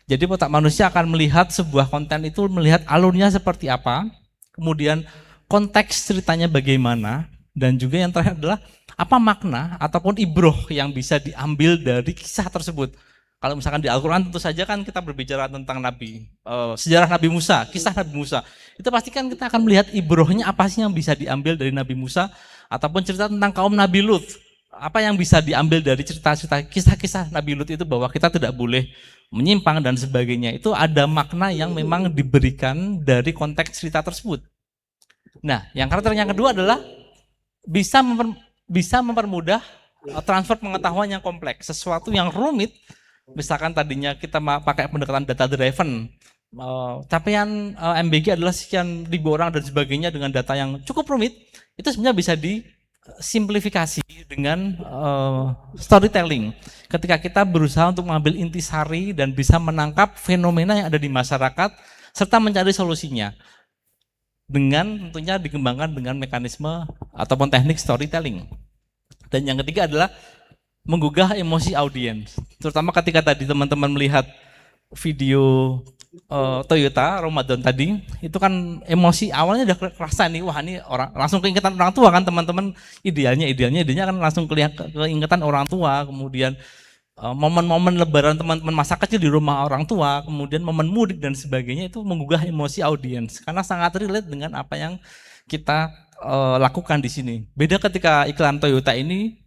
Jadi otak manusia akan melihat sebuah konten itu, melihat alurnya seperti apa, kemudian konteks ceritanya bagaimana, dan juga yang terakhir adalah apa makna ataupun ibroh yang bisa diambil dari kisah tersebut. Kalau misalkan di Al-Quran tentu saja kan kita berbicara tentang Nabi, sejarah Nabi Musa, kisah Nabi Musa. Itu pasti kan kita akan melihat ibrohnya apa sih yang bisa diambil dari Nabi Musa, ataupun cerita tentang kaum Nabi Lut. Apa yang bisa diambil dari cerita-cerita kisah-kisah Nabi Lut itu, bahwa kita tidak boleh menyimpang dan sebagainya. Itu ada makna yang memang diberikan dari konteks cerita tersebut. Nah, yang karakter yang kedua adalah bisa mempermudah transfer pengetahuan yang kompleks. Sesuatu yang rumit, misalkan tadinya kita pakai pendekatan data driven, capaian MBG adalah sekian ribu orang dan sebagainya dengan data yang cukup rumit, itu sebenarnya bisa disimplifikasi dengan storytelling. Ketika kita berusaha untuk mengambil intisari dan bisa menangkap fenomena yang ada di masyarakat serta mencari solusinya, dengan tentunya dikembangkan dengan mekanisme ataupun teknik storytelling. Dan yang ketiga adalah menggugah emosi audiens. Terutama ketika tadi teman-teman melihat video Toyota Ramadan tadi, itu kan emosi awalnya udah kerasa nih, wah ini orang langsung keingetan orang tua kan teman-teman, idealnya kan langsung keingetan orang tua, kemudian momen-momen lebaran teman-teman masa kecil di rumah orang tua, kemudian momen mudik dan sebagainya, itu menggugah emosi audiens karena sangat relate dengan apa yang kita lakukan di sini. Beda ketika iklan Toyota ini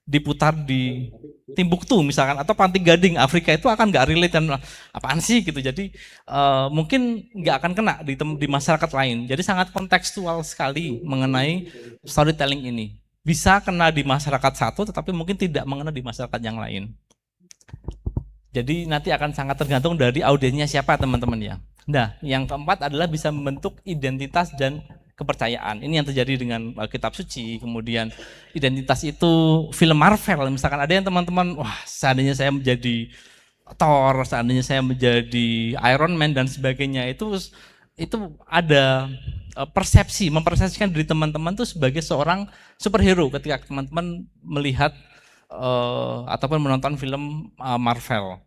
diputar di Timbuktu misalkan atau Pantai Gading Afrika, itu akan nggak relate dan apaan sih gitu. Jadi mungkin nggak akan kena di masyarakat lain. Jadi sangat kontekstual sekali mengenai storytelling ini. Bisa kena di masyarakat satu, tetapi mungkin tidak mengena di masyarakat yang lain. Jadi nanti akan sangat tergantung dari audiensnya siapa teman-teman ya. Nah, yang keempat adalah bisa membentuk identitas dan kepercayaan. Ini yang terjadi dengan kitab suci. Kemudian identitas itu film Marvel. Misalkan ada yang teman-teman, wah seandainya saya menjadi Thor, seandainya saya menjadi Iron Man dan sebagainya, itu ada mempersepsikan diri teman-teman itu sebagai seorang superhero ketika teman-teman melihat ataupun menonton film Marvel.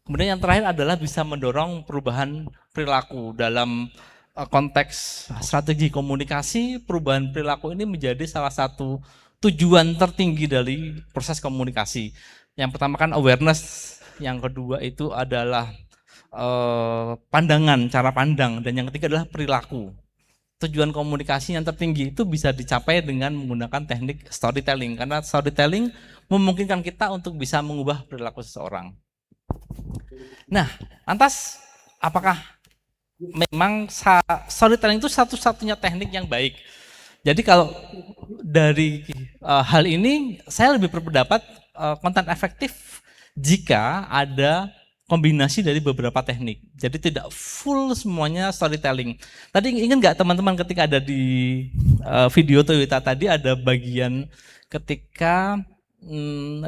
Kemudian yang terakhir adalah bisa mendorong perubahan perilaku. Dalam konteks strategi komunikasi, perubahan perilaku ini menjadi salah satu tujuan tertinggi dari proses komunikasi. Yang pertama kan awareness, yang kedua itu adalah pandangan, cara pandang, dan yang ketiga adalah perilaku. Tujuan komunikasi yang tertinggi itu bisa dicapai dengan menggunakan teknik storytelling, karena storytelling memungkinkan kita untuk bisa mengubah perilaku seseorang. Nah, lantas apakah memang storytelling itu satu-satunya teknik yang baik? Jadi kalau dari hal ini saya lebih berpendapat konten efektif jika ada kombinasi dari beberapa teknik. Jadi tidak full semuanya storytelling. Tadi ingat nggak teman-teman ketika ada di video Toyota tadi ada bagian ketika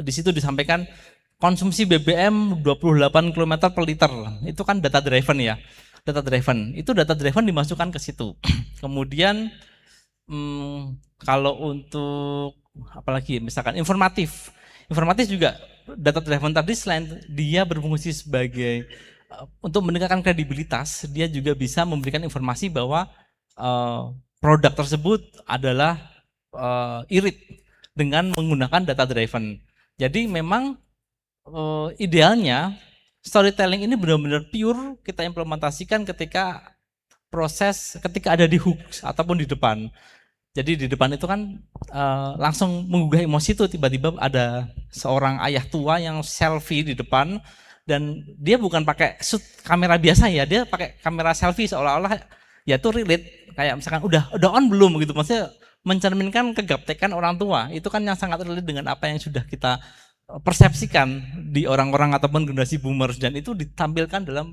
di situ disampaikan konsumsi BBM 28 km per liter. Itu kan data driven ya. Data driven. Itu data driven dimasukkan ke situ. Kemudian kalau untuk apalagi misalkan informatif juga data driven tadi selain dia berfungsi sebagai untuk meningkatkan kredibilitas, dia juga bisa memberikan informasi bahwa produk tersebut adalah irit dengan menggunakan data driven. Jadi memang idealnya storytelling ini benar-benar pure kita implementasikan ketika ada di hook ataupun di depan. Jadi di depan itu kan langsung menggugah emosi tuh, tiba-tiba ada seorang ayah tua yang selfie di depan dan dia bukan pakai shoot kamera biasa ya, dia pakai kamera selfie seolah-olah ya tuh relate kayak misalkan udah on belum gitu, maksudnya mencerminkan kegaptekan orang tua. Itu kan yang sangat relate dengan apa yang sudah kita persepsikan di orang-orang ataupun generasi boomers, dan itu ditampilkan dalam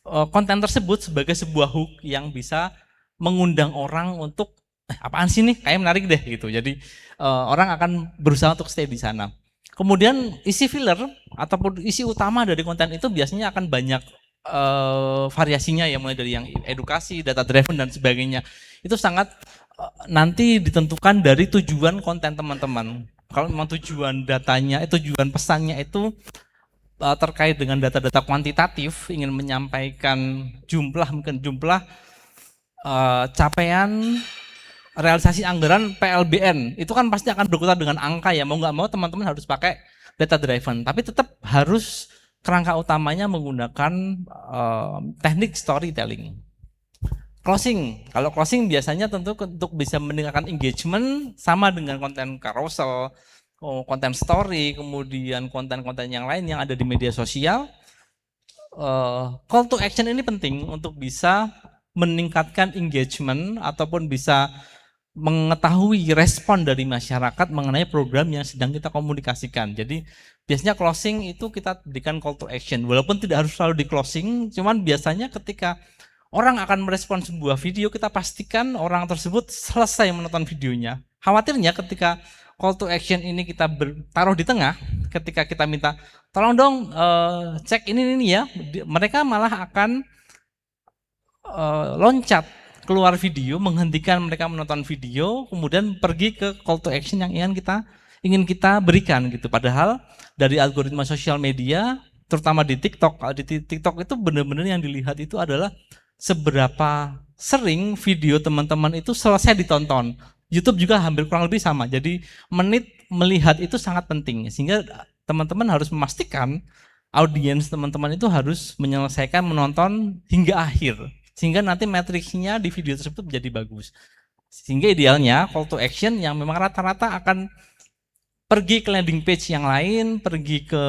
konten tersebut sebagai sebuah hook yang bisa mengundang orang untuk apaan sih nih, kayak menarik deh gitu. Jadi orang akan berusaha untuk stay di sana. Kemudian isi filler ataupun isi utama dari konten itu biasanya akan banyak variasinya ya, mulai dari yang edukasi, data driven dan sebagainya. Itu sangat nanti ditentukan dari tujuan konten teman-teman. Kalau memang tujuan datanya, tujuan pesannya itu terkait dengan data-data kuantitatif, ingin menyampaikan mungkin jumlah capaian realisasi anggaran PLBN, itu kan pasti akan berkutat dengan angka ya, mau nggak mau teman-teman harus pakai data driven, tapi tetap harus kerangka utamanya menggunakan teknik storytelling. Closing, kalau closing biasanya tentu untuk bisa meningkatkan engagement sama dengan konten carousel, konten story, kemudian konten-konten yang lain yang ada di media sosial. Call to action ini penting untuk bisa meningkatkan engagement ataupun bisa mengetahui respon dari masyarakat mengenai program yang sedang kita komunikasikan. Jadi biasanya closing itu kita berikan call to action, walaupun tidak harus selalu di closing, cuman biasanya ketika orang akan merespon sebuah video, kita pastikan orang tersebut selesai menonton videonya. Khawatirnya ketika call to action ini kita taruh di tengah, ketika kita minta tolong dong cek ini ya, mereka malah akan loncat keluar video, menghentikan mereka menonton video, kemudian pergi ke call to action yang ingin kita berikan gitu. Padahal dari algoritma sosial media, terutama di TikTok itu benar-benar yang dilihat itu adalah seberapa sering video teman-teman itu selesai ditonton. YouTube juga hampir kurang lebih sama. Jadi menit melihat itu sangat penting, sehingga teman-teman harus memastikan audiens teman-teman itu harus menyelesaikan menonton hingga akhir, sehingga nanti matriksnya di video tersebut menjadi bagus. Sehingga idealnya call to action yang memang rata-rata akan pergi ke landing page yang lain, pergi ke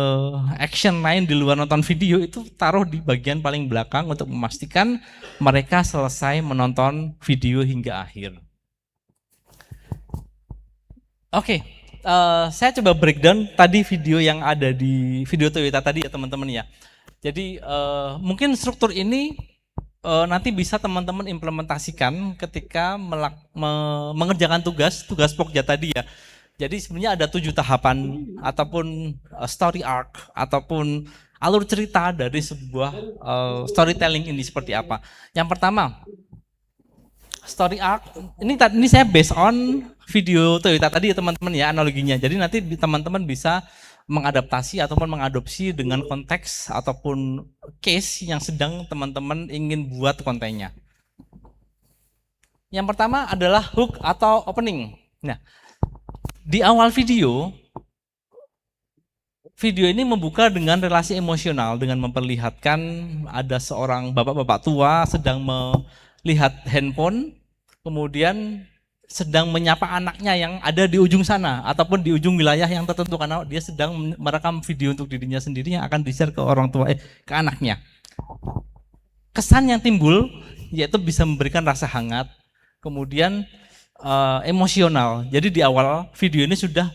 action lain di luar nonton video, itu taruh di bagian paling belakang untuk memastikan mereka selesai menonton video hingga akhir. Oke, saya coba breakdown tadi video yang ada di video Toyota tadi ya teman-teman ya. Jadi mungkin struktur ini nanti bisa teman-teman implementasikan ketika mengerjakan tugas Pokja tadi ya. Jadi sebenarnya ada 7 tahapan ataupun story arc ataupun alur cerita dari sebuah storytelling ini seperti apa. Yang pertama, story arc ini saya based on video Toyota tadi ya teman-teman ya, analoginya. Jadi nanti teman-teman bisa mengadaptasi ataupun mengadopsi dengan konteks ataupun case yang sedang teman-teman ingin buat kontennya. Yang pertama adalah hook atau opening. Nah, di awal video ini membuka dengan relasi emosional dengan memperlihatkan ada seorang bapak-bapak tua sedang melihat handphone, kemudian sedang menyapa anaknya yang ada di ujung sana ataupun di ujung wilayah yang tertentu, karena dia sedang merekam video untuk dirinya sendiri yang akan di-share ke orang tua ke anaknya. Kesan yang timbul yaitu bisa memberikan rasa hangat, kemudian emosional. Jadi di awal video ini sudah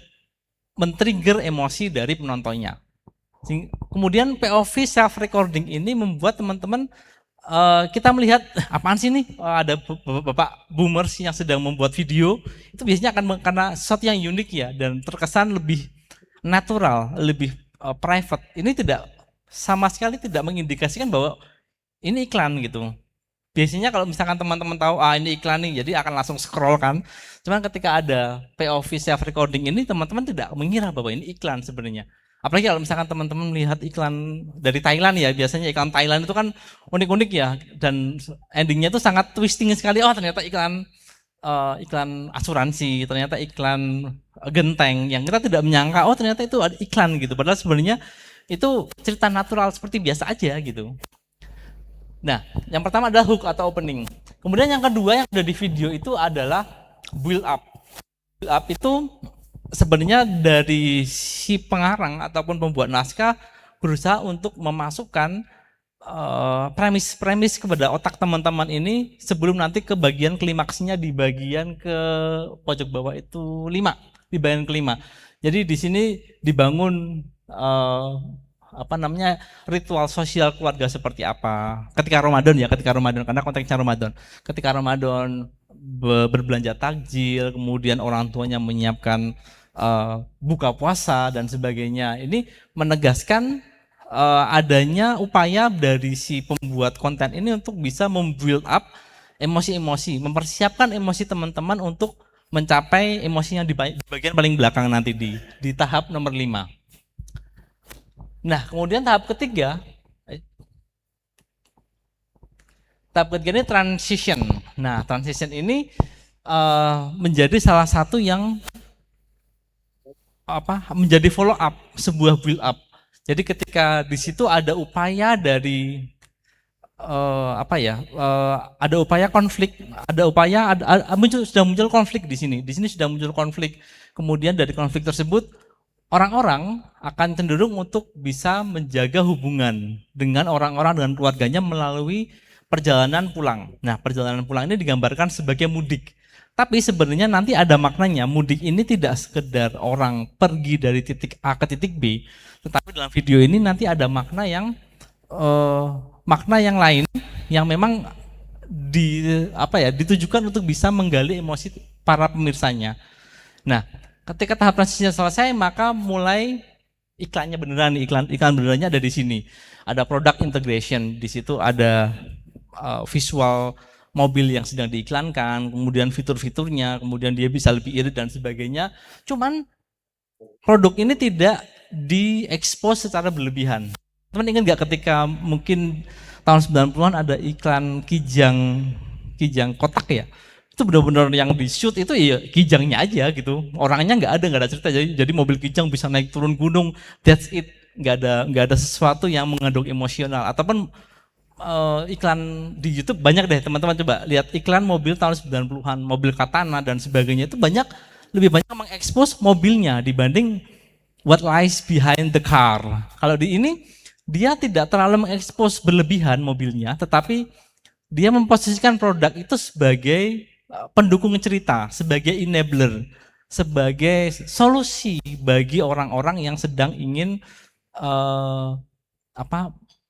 men-trigger emosi dari penontonnya. Kemudian POV self recording ini membuat teman-teman kita melihat apaan sih nih, ada bapak boomers yang sedang membuat video, itu biasanya akan karena sesuatu yang unik ya dan terkesan lebih natural, lebih private. Ini tidak sama sekali tidak mengindikasikan bahwa ini iklan gitu. Biasanya kalau misalkan teman-teman tahu ini iklan nih, jadi akan langsung scroll kan. Cuman ketika ada POV self recording ini, teman-teman tidak mengira bahwa ini iklan sebenarnya. Apalagi kalau misalkan teman-teman melihat iklan dari Thailand ya, biasanya iklan Thailand itu kan unik-unik ya, dan endingnya itu sangat twisting sekali. Oh ternyata iklan asuransi, ternyata iklan genteng yang kita tidak menyangka. Oh ternyata itu ada iklan gitu. Padahal sebenarnya itu cerita natural seperti biasa aja gitu. Nah, yang pertama adalah hook atau opening. Kemudian yang kedua yang ada di video itu adalah build up. Build up itu sebenarnya dari si pengarang ataupun pembuat naskah berusaha untuk memasukkan premis-premis kepada otak teman-teman ini sebelum nanti ke bagian klimaksnya di bagian ke pojok bawah itu 5, di bagian kelima. Jadi di sini dibangun ritual sosial keluarga seperti apa ketika Ramadan karena konteksnya Ramadan. Ketika Ramadan berbelanja takjil, kemudian orang tuanya menyiapkan buka puasa dan sebagainya. Ini menegaskan adanya upaya dari si pembuat konten ini untuk bisa membuild up emosi-emosi, mempersiapkan emosi teman-teman untuk mencapai emosinya di bagian paling belakang nanti di tahap nomor 5. Nah, kemudian tahap ketiga ini transition. Nah, transition ini menjadi salah satu yang menjadi follow up, sebuah build up. Jadi ketika di situ ada upaya dari ada upaya konflik, sudah muncul konflik di sini. Di sini sudah muncul konflik. Kemudian dari konflik tersebut orang-orang akan cenderung untuk bisa menjaga hubungan dengan orang-orang, dengan keluarganya melalui perjalanan pulang. Nah, perjalanan pulang ini digambarkan sebagai mudik. Tapi sebenarnya nanti ada maknanya. Mudik ini tidak sekedar orang pergi dari titik A ke titik B, tetapi dalam video ini nanti ada makna yang lain yang memang ditujukan untuk bisa menggali emosi para pemirsanya. Nah, ketika tahap transisinya selesai, maka mulai iklannya beneran nih, iklan benerannya ada di sini. Ada product integration, di situ ada visual mobil yang sedang diiklankan, kemudian fitur-fiturnya, kemudian dia bisa lebih irit dan sebagainya. Cuman produk ini tidak diekspos secara berlebihan. Teman ingat nggak ketika mungkin tahun 90-an ada iklan kijang kotak ya? Itu benar-benar yang di shoot itu ya kijangnya aja gitu. Orangnya nggak ada cerita. Jadi mobil kijang bisa naik turun gunung, that's it. Nggak ada sesuatu yang mengandung emosional. Ataupun iklan di YouTube banyak deh, teman-teman coba lihat iklan mobil tahun 90-an, mobil Katana dan sebagainya, itu lebih banyak mengekspos mobilnya dibanding what lies behind the car. Kalau di ini dia tidak terlalu mengekspos berlebihan mobilnya, tetapi dia memposisikan produk itu sebagai pendukung cerita, sebagai enabler, sebagai solusi bagi orang-orang yang sedang ingin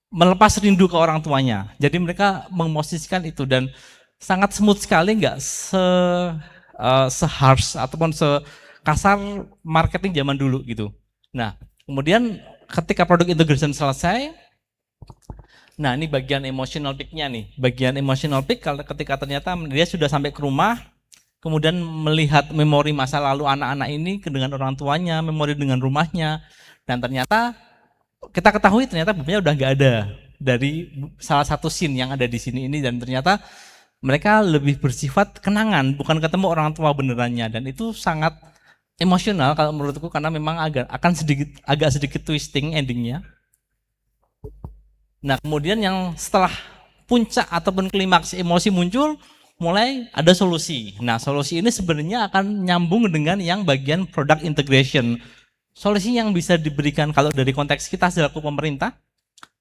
melepas rindu ke orang tuanya. Jadi mereka memposisikan itu dan sangat smooth sekali, nggak se-harsh ataupun sekasar marketing zaman dulu gitu. Nah, kemudian ketika produk integration selesai, nah ini bagian emotional peak-nya nih. Bagian emotional peak ketika ternyata dia sudah sampai ke rumah, kemudian melihat memori masa lalu anak-anak ini dengan orang tuanya, memori dengan rumahnya, dan ternyata kita ketahui ternyata bapaknya udah nggak ada dari salah satu scene yang ada di sini ini, dan ternyata mereka lebih bersifat kenangan, bukan ketemu orang tua benerannya, dan itu sangat emosional kalau menurutku karena memang agak sedikit twisting endingnya. Nah, kemudian yang setelah puncak ataupun klimaks emosi muncul, mulai ada solusi. Nah, solusi ini sebenarnya akan nyambung dengan yang bagian product integration. Solusi yang bisa diberikan kalau dari konteks kita selaku pemerintah,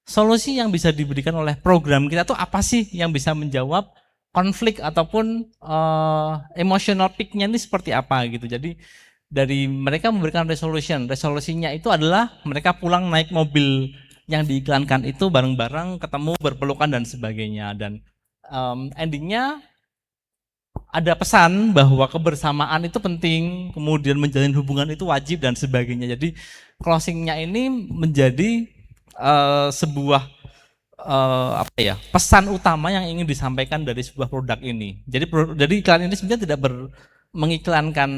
solusi yang bisa diberikan oleh program kita tuh apa sih yang bisa menjawab konflik ataupun emotional peak-nya ini seperti apa gitu. Jadi dari mereka memberikan resolusinya itu adalah mereka pulang naik mobil yang diiklankan itu bareng-bareng, ketemu, berpelukan dan sebagainya, dan endingnya ada pesan bahwa kebersamaan itu penting, kemudian menjalin hubungan itu wajib dan sebagainya. Jadi closingnya ini menjadi sebuah pesan utama yang ingin disampaikan dari sebuah produk ini. Jadi iklan ini sebenarnya tidak mengiklankan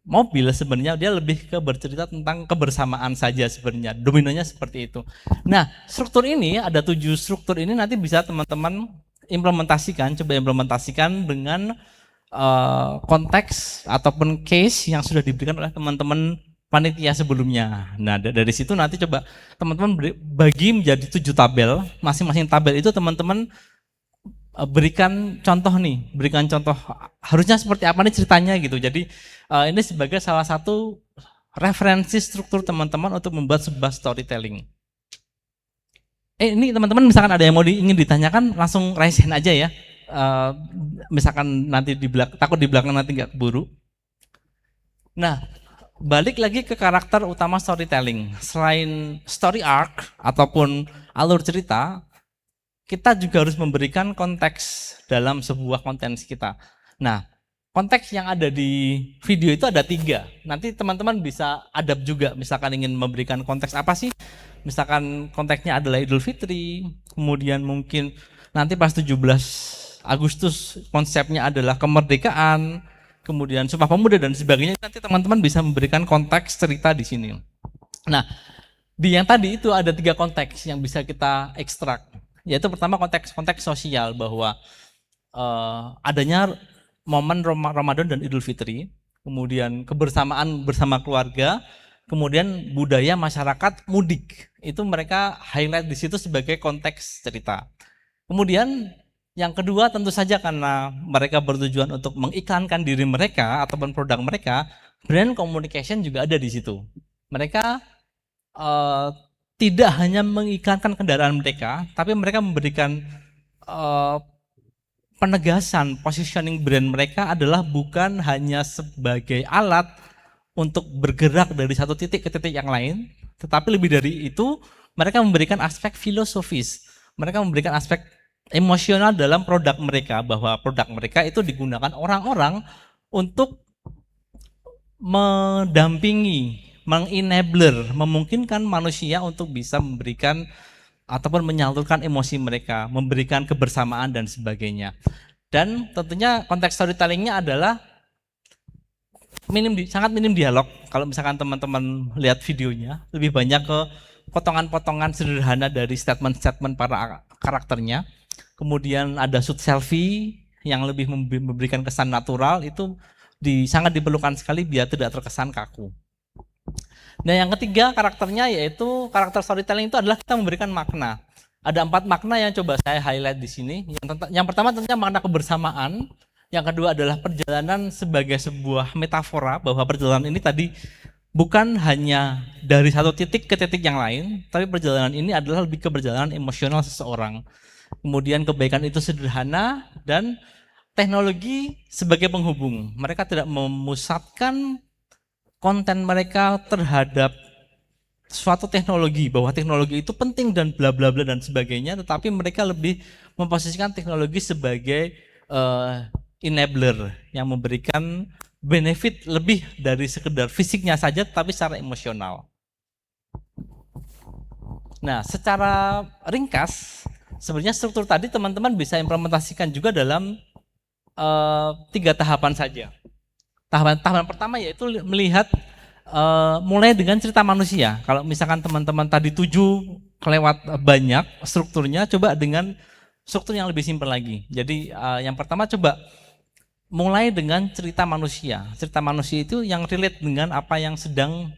mobil, sebenarnya dia lebih ke bercerita tentang kebersamaan saja sebenarnya. Dominannya seperti itu. Nah, struktur ini ada 7 struktur ini nanti bisa teman-teman coba implementasikan dengan konteks ataupun case yang sudah diberikan oleh teman-teman panitia sebelumnya. Nah, dari situ nanti coba teman-teman bagi menjadi 7 tabel. Masing-masing tabel itu teman-teman berikan contoh harusnya seperti apa nih ceritanya gitu. Jadi ini sebagai salah satu referensi struktur teman-teman untuk membuat sebuah storytelling. Ini teman-teman misalkan ada yang ingin ditanyakan, langsung raise hand aja ya. Misalkan nanti takut di belakang nanti nggak keburu. Nah, balik lagi ke karakter utama storytelling. Selain story arc ataupun alur cerita, kita juga harus memberikan konteks dalam sebuah konten kita. Nah, konteks yang ada di video itu ada 3. Nanti teman-teman bisa adapt juga, misalkan ingin memberikan konteks apa sih Misalkan konteksnya adalah Idul Fitri, kemudian mungkin nanti pas 17 Agustus konsepnya adalah kemerdekaan, kemudian Sumpah Pemuda dan sebagainya, nanti teman-teman bisa memberikan konteks cerita di sini. Nah, di yang tadi itu ada 3 konteks yang bisa kita ekstrak, yaitu pertama konteks sosial, bahwa adanya momen Ramadan dan Idul Fitri, kemudian kebersamaan bersama keluarga, kemudian budaya masyarakat mudik, itu mereka highlight di situ sebagai konteks cerita. Kemudian yang kedua tentu saja karena mereka bertujuan untuk mengiklankan diri mereka ataupun produk mereka, brand communication juga ada di situ. Mereka tidak hanya mengiklankan kendaraan mereka, tapi mereka memberikan penegasan positioning brand mereka adalah bukan hanya sebagai alat untuk bergerak dari satu titik ke titik yang lain, tetapi lebih dari itu mereka memberikan aspek filosofis, mereka memberikan aspek emosional dalam produk mereka, bahwa produk mereka itu digunakan orang-orang untuk mendampingi, mengenabler, memungkinkan manusia untuk bisa memberikan ataupun menyalurkan emosi mereka, memberikan kebersamaan dan sebagainya. Dan tentunya konteks storytellingnya adalah sangat minim dialog. Kalau misalkan teman-teman lihat videonya, lebih banyak ke potongan-potongan sederhana dari statement-statement para karakternya. Kemudian ada shoot selfie yang lebih memberikan kesan natural, itu sangat diperlukan sekali biar tidak terkesan kaku. Nah, yang ketiga karakternya, yaitu karakter storytelling itu adalah kita memberikan makna. Ada 4 makna yang coba saya highlight di sini. Yang pertama tentunya makna kebersamaan. Yang kedua adalah perjalanan sebagai sebuah metafora, bahwa perjalanan ini tadi bukan hanya dari satu titik ke titik yang lain, tapi perjalanan ini adalah lebih ke perjalanan emosional seseorang. Kemudian kebaikan itu sederhana dan teknologi sebagai penghubung. Mereka tidak memusatkan konten mereka terhadap suatu teknologi, bahwa teknologi itu penting dan bla bla bla dan sebagainya, tetapi mereka lebih memposisikan teknologi sebagai enabler yang memberikan benefit lebih dari sekedar fisiknya saja, tapi secara emosional. Nah, secara ringkas, sebenarnya struktur tadi teman-teman bisa implementasikan juga dalam 3 tahapan saja. Tahapan pertama yaitu melihat mulai dengan cerita manusia. Kalau misalkan teman-teman tadi 7 kelewat banyak strukturnya, coba dengan struktur yang lebih simpel lagi. Jadi yang pertama coba mulai dengan cerita manusia. Cerita manusia itu yang relate dengan apa yang sedang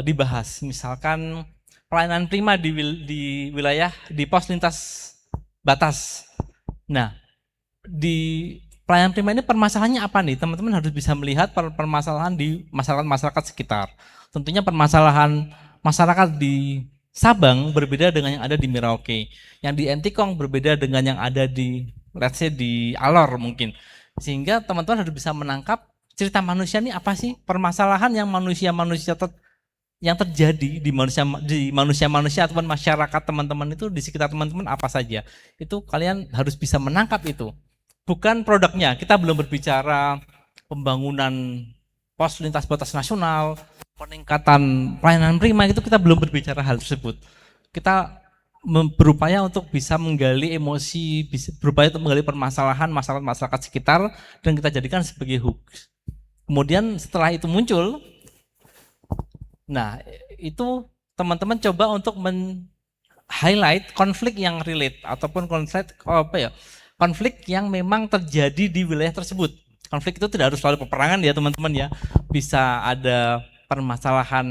dibahas. Misalkan pelayanan prima di wilayah di pos lintas batas. Nah, di pelayanan prima ini permasalahannya apa nih? Teman-teman harus bisa melihat permasalahan di masyarakat sekitar. Tentunya permasalahan masyarakat di Sabang berbeda dengan yang ada di Merauke. Yang di Entikong berbeda dengan yang ada di, let's say, di Alor mungkin. Sehingga teman-teman harus bisa menangkap cerita manusia ini apa sih? Permasalahan yang manusia-manusia yang terjadi di manusia-manusia ataupun masyarakat teman-teman itu di sekitar teman-teman apa saja. Itu kalian harus bisa menangkap itu. Bukan produknya, kita belum berbicara pembangunan pos lintas batas nasional, peningkatan pelayanan prima, itu kita belum berbicara hal tersebut. Kita berupaya untuk bisa menggali emosi, berupaya untuk menggali permasalahan masyarakat sekitar dan kita jadikan sebagai hook. Kemudian setelah itu muncul, nah itu teman-teman coba untuk men-highlight konflik yang relate ataupun konflik yang memang terjadi di wilayah tersebut. Konflik itu tidak harus selalu peperangan ya teman-teman ya. Bisa ada permasalahan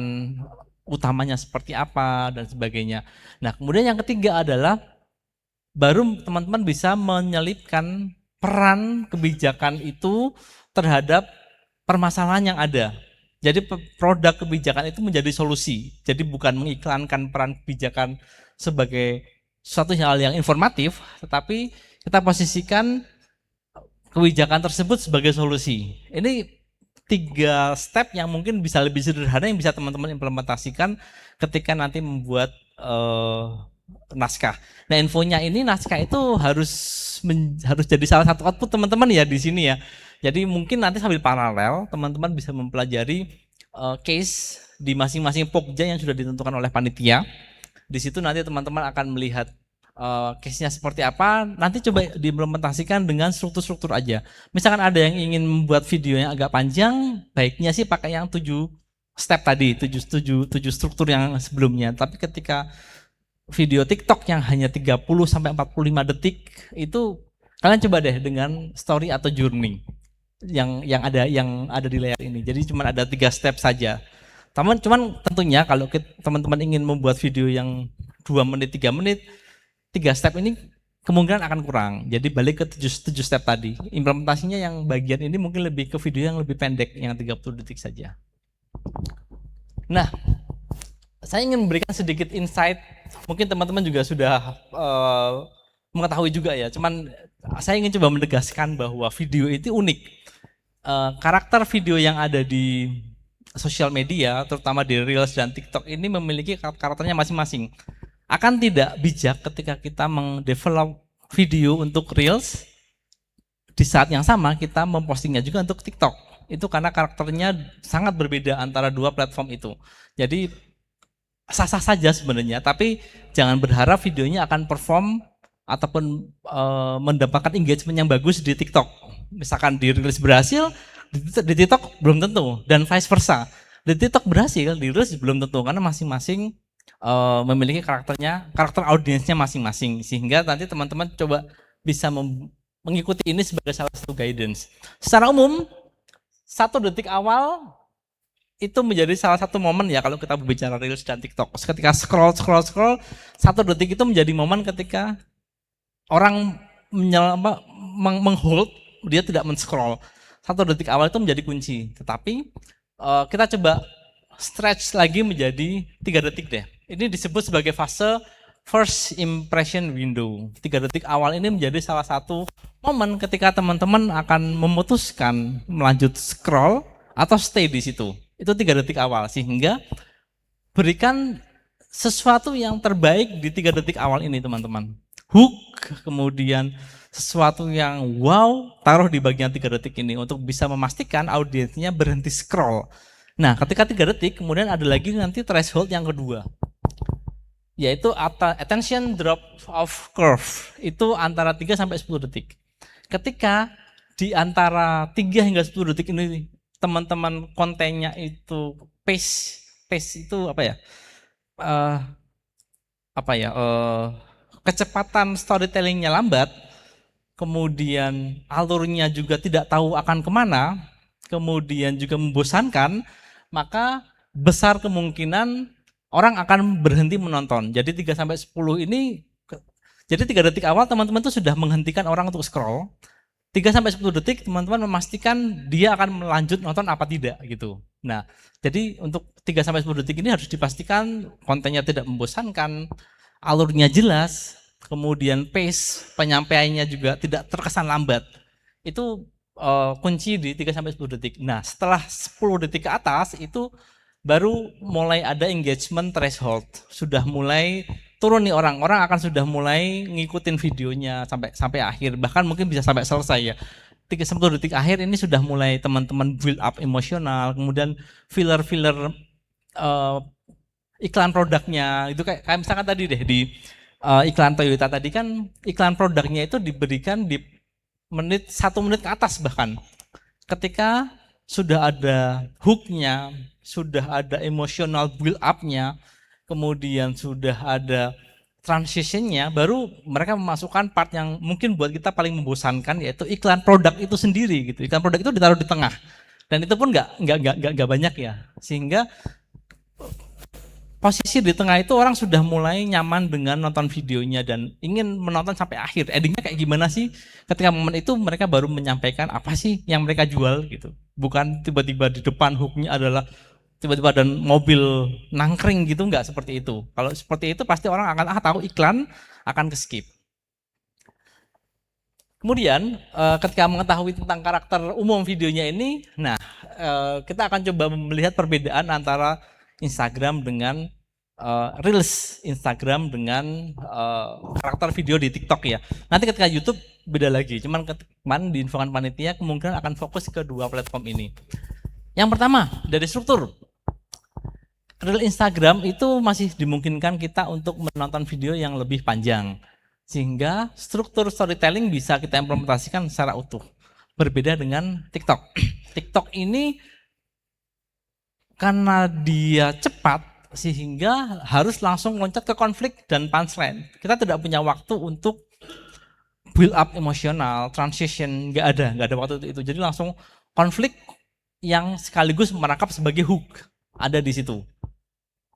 utamanya seperti apa dan sebagainya. Nah, kemudian yang ketiga adalah baru teman-teman bisa menyelipkan peran kebijakan itu terhadap permasalahan yang ada. Jadi produk kebijakan itu menjadi solusi. Jadi bukan mengiklankan peran kebijakan sebagai suatu hal yang informatif, tetapi kita posisikan kebijakan tersebut sebagai solusi. Ini 3 step yang mungkin bisa lebih sederhana yang bisa teman-teman implementasikan ketika nanti membuat naskah. Nah, infonya ini naskah itu harus jadi salah satu output teman-teman ya di sini ya. Jadi mungkin nanti sambil paralel teman-teman bisa mempelajari case di masing-masing pokja yang sudah ditentukan oleh panitia. Di situ nanti teman-teman akan melihat case-nya seperti apa. Nanti coba diimplementasikan dengan struktur-struktur aja. Misalkan ada yang ingin membuat video yang agak panjang, baiknya sih pakai yang 7 step tadi, 7 struktur yang sebelumnya. Tapi ketika video TikTok yang hanya 30 sampai 45 detik, itu kalian coba deh dengan story atau journey yang ada di layar ini. Jadi cuma ada 3 step saja. Cuman tentunya kalau teman-teman ingin membuat video yang 2 menit, 3 menit, 3 step ini kemungkinan akan kurang. Jadi balik ke 7 step tadi. Implementasinya yang bagian ini mungkin lebih ke video yang lebih pendek, yang 30 detik saja. Nah, saya ingin memberikan sedikit insight. Mungkin teman-teman juga sudah mengetahui juga ya. Cuman saya ingin coba menegaskan bahwa video itu unik. Karakter video yang ada di sosial media, terutama di Reels dan TikTok ini memiliki karakternya masing-masing. Akan tidak bijak ketika kita mendevelop video untuk Reels, di saat yang sama kita mempostingnya juga untuk TikTok. Itu karena karakternya sangat berbeda antara dua platform itu. Jadi sah-sah saja sebenarnya, tapi jangan berharap videonya akan perform ataupun mendapatkan engagement yang bagus di TikTok. Misalkan di Reels berhasil, di TikTok belum tentu, dan vice versa. Di TikTok berhasil, di Reels belum tentu, karena masing-masing memiliki karakter audiensnya masing-masing. Sehingga nanti teman-teman coba bisa mengikuti ini sebagai salah satu guidance. Secara umum, 1 detik awal itu menjadi salah satu momen ya kalau kita berbicara Reels dan TikTok. Ketika scroll, 1 detik itu menjadi momen ketika orang menghold, dia tidak men-scroll. 1 detik awal itu menjadi kunci. Tetapi kita coba stretch lagi menjadi 3 detik deh. Ini disebut sebagai fase first impression window. 3 detik awal ini menjadi salah satu momen ketika teman-teman akan memutuskan melanjut scroll atau stay di situ. Itu 3 detik awal, sehingga berikan sesuatu yang terbaik di 3 detik awal ini teman-teman. Hook, kemudian sesuatu yang wow, taruh di bagian 3 detik ini untuk bisa memastikan audiensnya berhenti scroll. Nah, ketika 3 detik, kemudian ada lagi nanti threshold yang kedua, yaitu attention drop off curve. Itu antara 3 sampai 10 detik. Ketika di antara 3 hingga 10 detik ini teman-teman kontennya itu pace itu kecepatan storytellingnya lambat, kemudian alurnya juga tidak tahu akan kemana, kemudian juga membosankan, maka besar kemungkinan orang akan berhenti menonton. Jadi 3-10 ini, jadi 3 detik awal teman-teman itu sudah menghentikan orang untuk scroll. 3-10 detik teman-teman memastikan dia akan melanjut nonton apa tidak gitu. Nah, jadi untuk 3-10 detik ini harus dipastikan kontennya tidak membosankan, alurnya jelas, kemudian pace penyampaiannya juga tidak terkesan lambat. Itu kunci di 3-10 detik. Nah, setelah 10 detik ke atas itu baru mulai ada engagement threshold. Sudah mulai turun nih orang akan sudah mulai ngikutin videonya sampai akhir, bahkan mungkin bisa sampai selesai ya. 3-10 detik akhir ini sudah mulai teman-teman build up emosional, kemudian filler iklan produknya itu kayak misalkan tadi deh di iklan Toyota tadi kan iklan produknya itu diberikan di 1 menit ke atas, bahkan ketika sudah ada hooknya, sudah ada emotional build up-nya, kemudian sudah ada transition-nya, baru mereka memasukkan part yang mungkin buat kita paling membosankan, yaitu iklan produk itu sendiri gitu. Iklan produk itu ditaruh di tengah, dan itu pun nggak banyak ya, sehingga posisi di tengah itu orang sudah mulai nyaman dengan nonton videonya dan ingin menonton sampai akhir. Endingnya kayak gimana sih? Ketika momen itu mereka baru menyampaikan apa sih yang mereka jual gitu. Bukan tiba-tiba di depan hooknya adalah tiba-tiba ada mobil nangkring gitu, nggak seperti itu. Kalau seperti itu pasti orang akan tahu iklan, akan ke skip. Kemudian ketika mengetahui tentang karakter umum videonya ini, nah kita akan coba melihat perbedaan antara Instagram dengan Reels Instagram dengan karakter video di TikTok ya. Nanti ketika YouTube beda lagi. Cuman kemarin diinfokan panitia kemungkinan akan fokus ke 2 platform ini. Yang pertama dari struktur. Reel Instagram itu masih dimungkinkan kita untuk menonton video yang lebih panjang. Sehingga struktur storytelling bisa kita implementasikan secara utuh. Berbeda dengan TikTok. TikTok ini karena dia cepat sehingga harus langsung loncat ke konflik dan punchline. Kita tidak punya waktu untuk build up emosional, transition, nggak ada waktu itu. Jadi langsung konflik yang sekaligus merangkap sebagai hook ada di situ.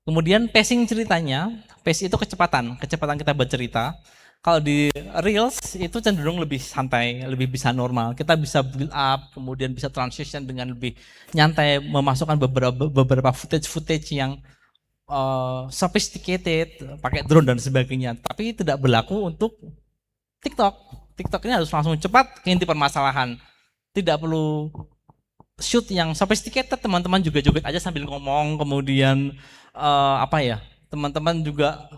Kemudian pacing ceritanya, pace itu kecepatan kita bercerita. Kalau di Reels itu cenderung lebih santai, lebih bisa normal. Kita bisa build up, kemudian bisa transition dengan lebih nyantai, memasukkan beberapa footage yang sophisticated, pakai drone dan sebagainya. Tapi tidak berlaku untuk TikTok. TikTok ini harus langsung cepat ke inti permasalahan. Tidak perlu shoot yang sophisticated, teman-teman juga joget aja sambil ngomong, kemudian teman-teman juga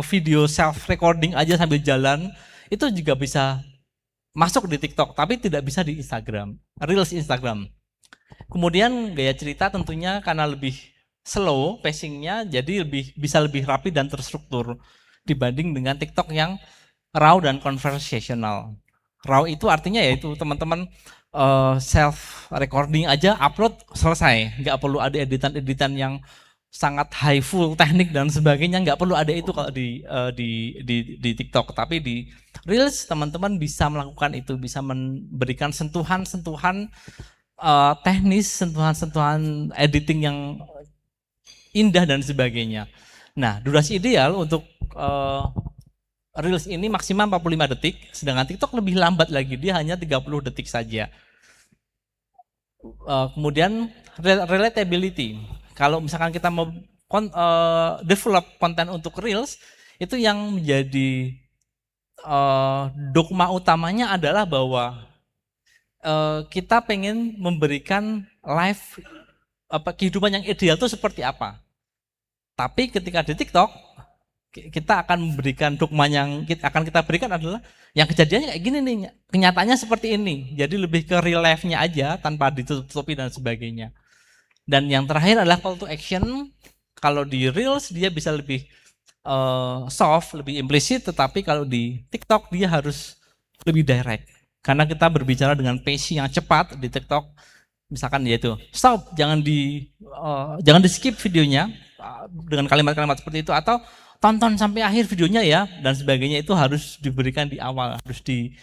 video self recording aja sambil jalan, itu juga bisa masuk di TikTok, tapi tidak bisa di Instagram, Reels Instagram. Kemudian gaya cerita tentunya karena lebih slow pacingnya, jadi bisa lebih rapi dan terstruktur dibanding dengan TikTok yang raw dan conversational. Raw itu artinya yaitu teman-teman self recording aja upload selesai, nggak perlu ada editan yang sangat high full teknik dan sebagainya, nggak perlu ada itu kalau di TikTok. Tapi di Reels teman-teman bisa melakukan itu, bisa memberikan sentuhan-sentuhan teknis, sentuhan-sentuhan editing yang indah dan sebagainya. Nah, durasi ideal untuk Reels ini maksimal 45 detik, sedangkan TikTok lebih lambat lagi, dia hanya 30 detik saja. Kemudian relatability. Kalau misalkan kita mau develop konten untuk Reels, itu yang menjadi dogma utamanya adalah bahwa kita pengen memberikan live kehidupan yang ideal itu seperti apa. Tapi ketika di TikTok, kita akan memberikan dogma yang akan kita berikan adalah yang kejadiannya kayak gini nih, kenyataannya seperti ini. Jadi lebih ke real life-nya aja tanpa ditutupi dan sebagainya. Dan yang terakhir adalah call to action. Kalau di Reels dia bisa lebih soft, lebih implisit, tetapi kalau di TikTok dia harus lebih direct. Karena kita berbicara dengan pace yang cepat di TikTok, misalkan yaitu stop, jangan di skip videonya dengan kalimat-kalimat seperti itu, atau tonton sampai akhir videonya ya, dan sebagainya, itu harus diberikan di awal, harus di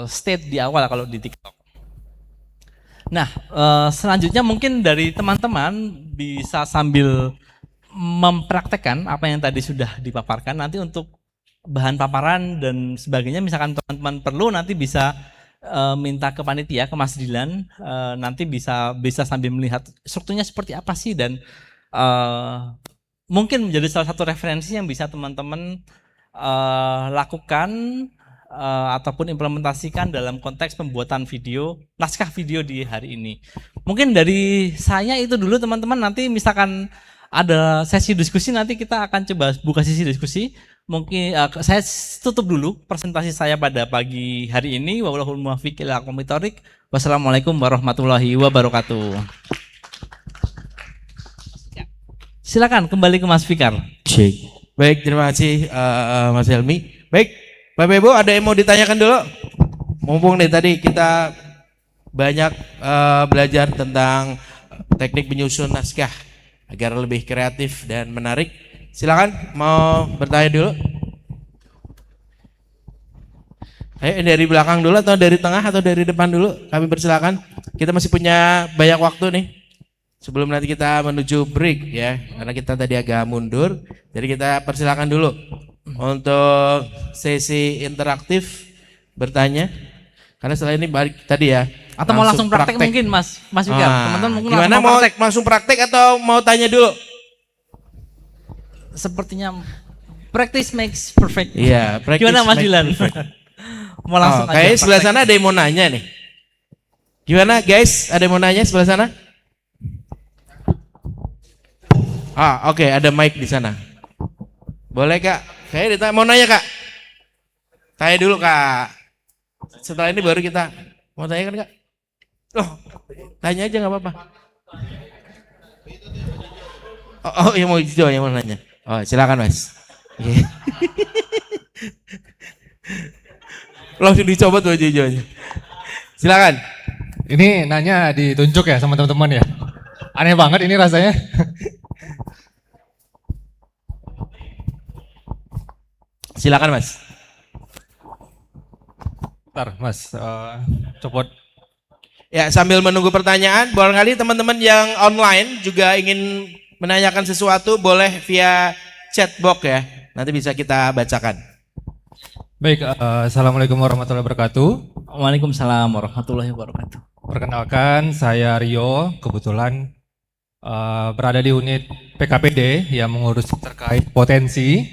state di awal kalau di TikTok. Nah, selanjutnya mungkin dari teman-teman bisa sambil mempraktekkan apa yang tadi sudah dipaparkan, nanti untuk bahan paparan dan sebagainya, misalkan teman-teman perlu nanti bisa minta ke panitia, ke Mas Dilan, nanti bisa sambil melihat strukturnya seperti apa sih, dan mungkin menjadi salah satu referensi yang bisa teman-teman lakukan ataupun implementasikan dalam konteks pembuatan video, naskah video di hari ini. Mungkin dari saya itu dulu teman-teman, nanti misalkan ada sesi diskusi, nanti kita akan coba buka sesi diskusi. Mungkin saya tutup dulu presentasi saya pada pagi hari ini. Wallahul muwaffiq ila aqwamit thoriq. Wassalamualaikum warahmatullahi wabarakatuh. Silakan kembali ke Mas Fikar. Baik, terima kasih Mas Helmi. Baik, Bapak Ibu, ada yang mau ditanyakan dulu? Mumpung nih tadi kita banyak belajar tentang teknik menyusun naskah agar lebih kreatif dan menarik. Silakan, mau bertanya dulu? Ayo, dari belakang dulu atau dari tengah atau dari depan dulu? Kami persilakan. Kita masih punya banyak waktu nih. Sebelum nanti kita menuju break ya, karena kita tadi agak mundur. Jadi kita persilakan dulu untuk sesi interaktif bertanya. Karena setelah ini balik tadi ya. Atau mau langsung praktek mungkin Mas Fikar. Teman-teman mungkin gimana, langsung praktek atau mau tanya dulu? Sepertinya practice makes perfect. Iya, practice. Gimana Mas Dilan? Mau langsung aja. Kayaknya sebelah sana ada yang mau nanya nih. Gimana guys? Ada yang mau nanya sebelah sana? Oke, ada mic di sana. Boleh Kak? Kayaknya mau nanya Kak? Tanya dulu Kak. Setelah ini baru kita mau tanya kan Kak? Tanya aja nggak apa-apa. Oh, yang mau hijau yang mau nanya. Oh, silakan Mas. Iya. Langsung dicopot baju hijaunya. Silakan. Ini nanya ditunjuk ya sama teman-teman ya. Aneh banget ini rasanya. Silakan Mas. Bentar Mas, copot. Ya, sambil menunggu pertanyaan, barangkali teman-teman yang online juga ingin menanyakan sesuatu, boleh via chatbox ya. Nanti bisa kita bacakan. Baik, Assalamualaikum warahmatullahi wabarakatuh. Waalaikumsalam warahmatullahi wabarakatuh. Perkenalkan, saya Rio, kebetulan berada di unit PKPD yang mengurus terkait potensi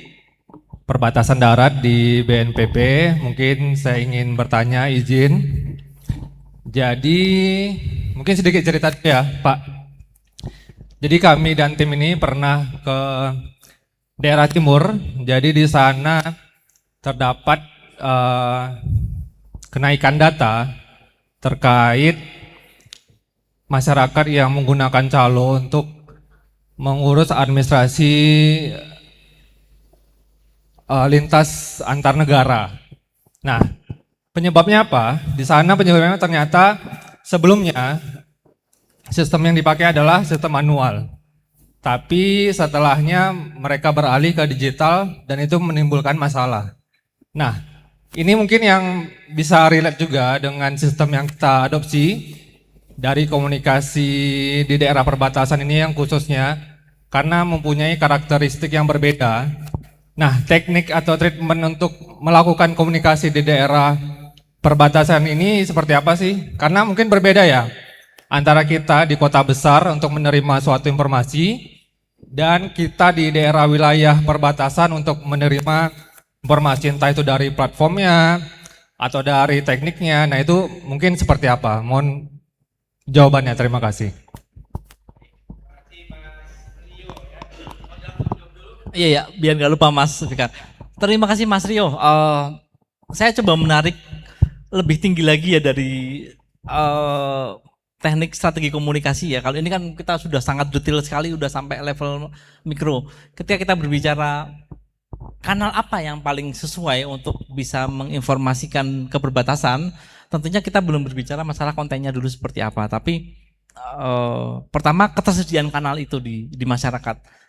perbatasan darat di BNPB. Mungkin saya ingin bertanya, izin. Jadi mungkin sedikit cerita ya Pak. Jadi kami dan tim ini pernah ke daerah timur. Jadi di sana terdapat kenaikan data terkait masyarakat yang menggunakan calo untuk mengurus administrasi lintas antar negara. Nah, penyebabnya apa? Di sana penyebabnya ternyata sebelumnya sistem yang dipakai adalah sistem manual. Tapi setelahnya mereka beralih ke digital dan itu menimbulkan masalah. Nah, ini mungkin yang bisa relate juga dengan sistem yang kita adopsi dari komunikasi di daerah perbatasan ini yang khususnya karena mempunyai karakteristik yang berbeda. Nah, teknik atau treatment untuk melakukan komunikasi di daerah perbatasan ini seperti apa sih? Karena mungkin berbeda ya antara kita di kota besar untuk menerima suatu informasi dan kita di daerah wilayah perbatasan untuk menerima informasi entah itu dari platformnya atau dari tekniknya. Nah, itu mungkin seperti apa? Mohon jawabannya, terima kasih. Iya ya, biar nggak lupa Mas Fikar. Terima kasih Mas Rio. Saya coba menarik lebih tinggi lagi ya dari teknik strategi komunikasi ya. Kalau ini kan kita sudah sangat detail sekali, udah sampai level mikro. Ketika kita berbicara kanal apa yang paling sesuai untuk bisa menginformasikan keberbatasan, tentunya kita belum berbicara masalah kontennya dulu seperti apa. Tapi pertama ketersediaan kanal itu di masyarakat.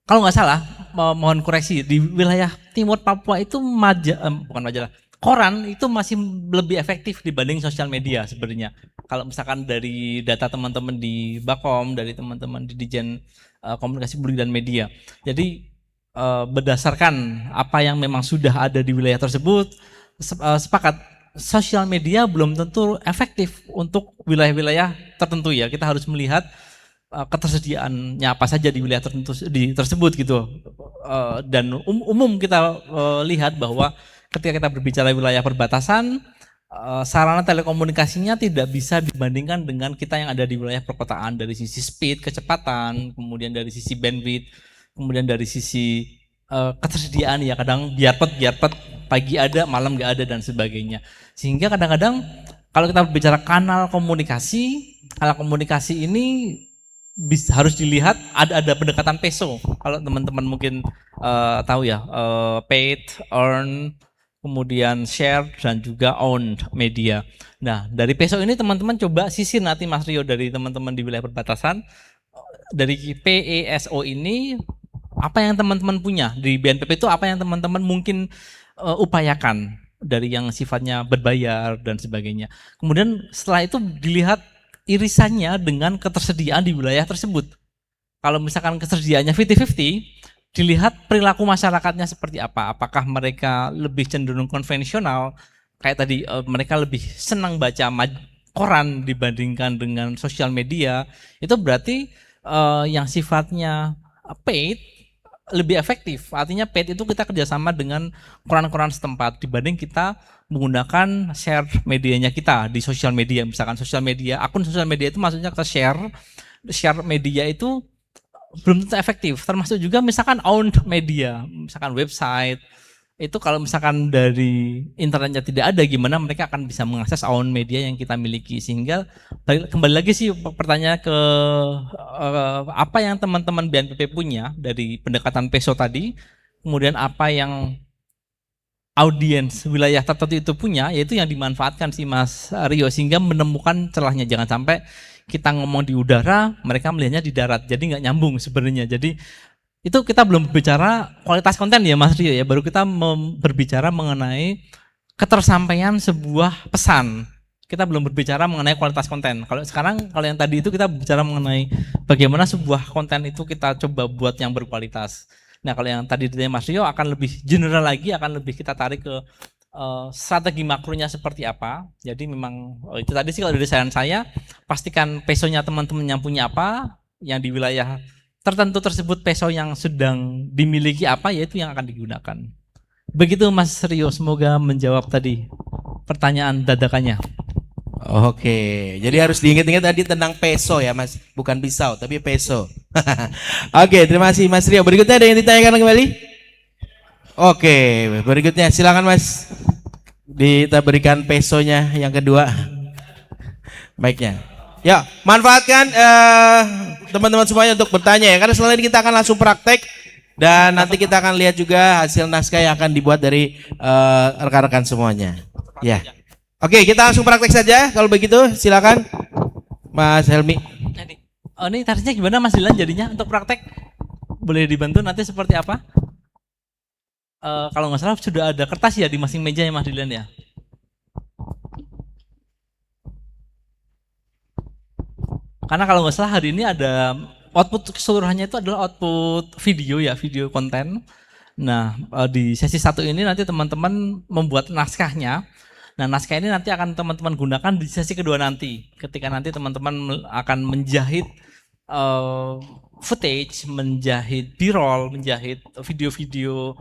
Kalau nggak salah, mohon koreksi, di wilayah timur Papua itu bukan majalah, koran itu masih lebih efektif dibanding sosial media sebenarnya. Kalau misalkan dari data teman-teman di Bakom, dari teman-teman di Dijen Komunikasi Publik dan Media. Jadi berdasarkan apa yang memang sudah ada di wilayah tersebut, sepakat sosial media belum tentu efektif untuk wilayah-wilayah tertentu ya. Kita harus melihat ketersediaannya apa saja di wilayah tertentu tersebut gitu. Dan umum kita lihat bahwa ketika kita berbicara wilayah perbatasan, sarana telekomunikasinya tidak bisa dibandingkan dengan kita yang ada di wilayah perkotaan dari sisi speed, kecepatan, kemudian dari sisi bandwidth, kemudian dari sisi ketersediaan ya, kadang biarpet pagi ada, malam nggak ada dan sebagainya. Sehingga kadang-kadang kalau kita berbicara kanal komunikasi ini harus dilihat ada pendekatan peso. Kalau teman-teman mungkin tahu ya, paid, earn, kemudian share dan juga own media. Nah, dari peso ini teman-teman coba sisir nanti Mas Rio dari teman-teman di wilayah perbatasan. Dari PESO ini apa yang teman-teman punya di BNPB itu, apa yang teman-teman mungkin upayakan dari yang sifatnya berbayar dan sebagainya. Kemudian setelah itu dilihat irisannya dengan ketersediaan di wilayah tersebut. Kalau misalkan ketersediaannya 50-50, dilihat perilaku masyarakatnya seperti apa. Apakah mereka lebih cenderung konvensional, kayak tadi mereka lebih senang baca koran dibandingkan dengan sosial media, itu berarti yang sifatnya paid lebih efektif. Artinya paid itu kita kerjasama dengan koran-koran setempat dibanding kita menggunakan share medianya kita di sosial media. Misalkan sosial media, akun sosial media itu maksudnya ke share media itu belum tentu efektif. Termasuk juga misalkan owned media, misalkan website, itu kalau misalkan dari internetnya tidak ada, gimana mereka akan bisa mengakses own media yang kita miliki. Sehingga kembali lagi sih pertanyaan ke apa yang teman-teman BNPP punya dari pendekatan PESO tadi, kemudian apa yang audiens wilayah tertentu itu punya, yaitu yang dimanfaatkan sih Mas Rio, sehingga menemukan celahnya. Jangan sampai kita ngomong di udara, mereka melihatnya di darat, jadi nggak nyambung sebenarnya. Jadi itu kita belum berbicara kualitas konten ya Mas Rio ya, baru kita berbicara mengenai ketersampaian sebuah pesan. Kita belum berbicara mengenai kualitas konten. Kalau sekarang, kalau yang tadi itu kita bicara mengenai bagaimana sebuah konten itu kita coba buat yang berkualitas. Nah kalau yang tadi dari Mas Rio akan lebih general lagi, akan lebih kita tarik ke strategi makronya seperti apa. Jadi memang itu tadi sih kalau dari saran saya, pastikan pesonya teman-teman yang punya apa, yang di wilayah tertentu tersebut peso yang sedang dimiliki apa, yaitu yang akan digunakan. Begitu Mas Rio, semoga menjawab tadi pertanyaan dadakannya. Oke, jadi harus diingat-ingat tadi tentang peso ya Mas, bukan pisau tapi peso. Oke, terima kasih Mas Rio. Berikutnya ada yang ditanyakan kembali? Oke, berikutnya silakan Mas. Kita berikan pesonya yang kedua. Baiknya. Ya, manfaatkan teman-teman semuanya untuk bertanya ya, karena setelah ini kita akan langsung praktek dan nanti kita akan lihat juga hasil naskah yang akan dibuat dari rekan-rekan semuanya. Ya, oke, kita langsung praktek saja. Kalau begitu, silakan Mas Helmi. Oh, ini tarifnya gimana Mas Dilan jadinya untuk praktek? Boleh dibantu nanti seperti apa? Kalau nggak salah sudah ada kertas ya di masing meja ya Mas Dilan ya. Karena kalau nggak salah hari ini ada output keseluruhannya itu adalah output video ya, video konten. Nah di sesi 1 ini nanti teman-teman membuat naskahnya. Nah naskah ini nanti akan teman-teman gunakan di sesi kedua nanti. Ketika nanti teman-teman akan menjahit footage, menjahit b-roll, menjahit video-video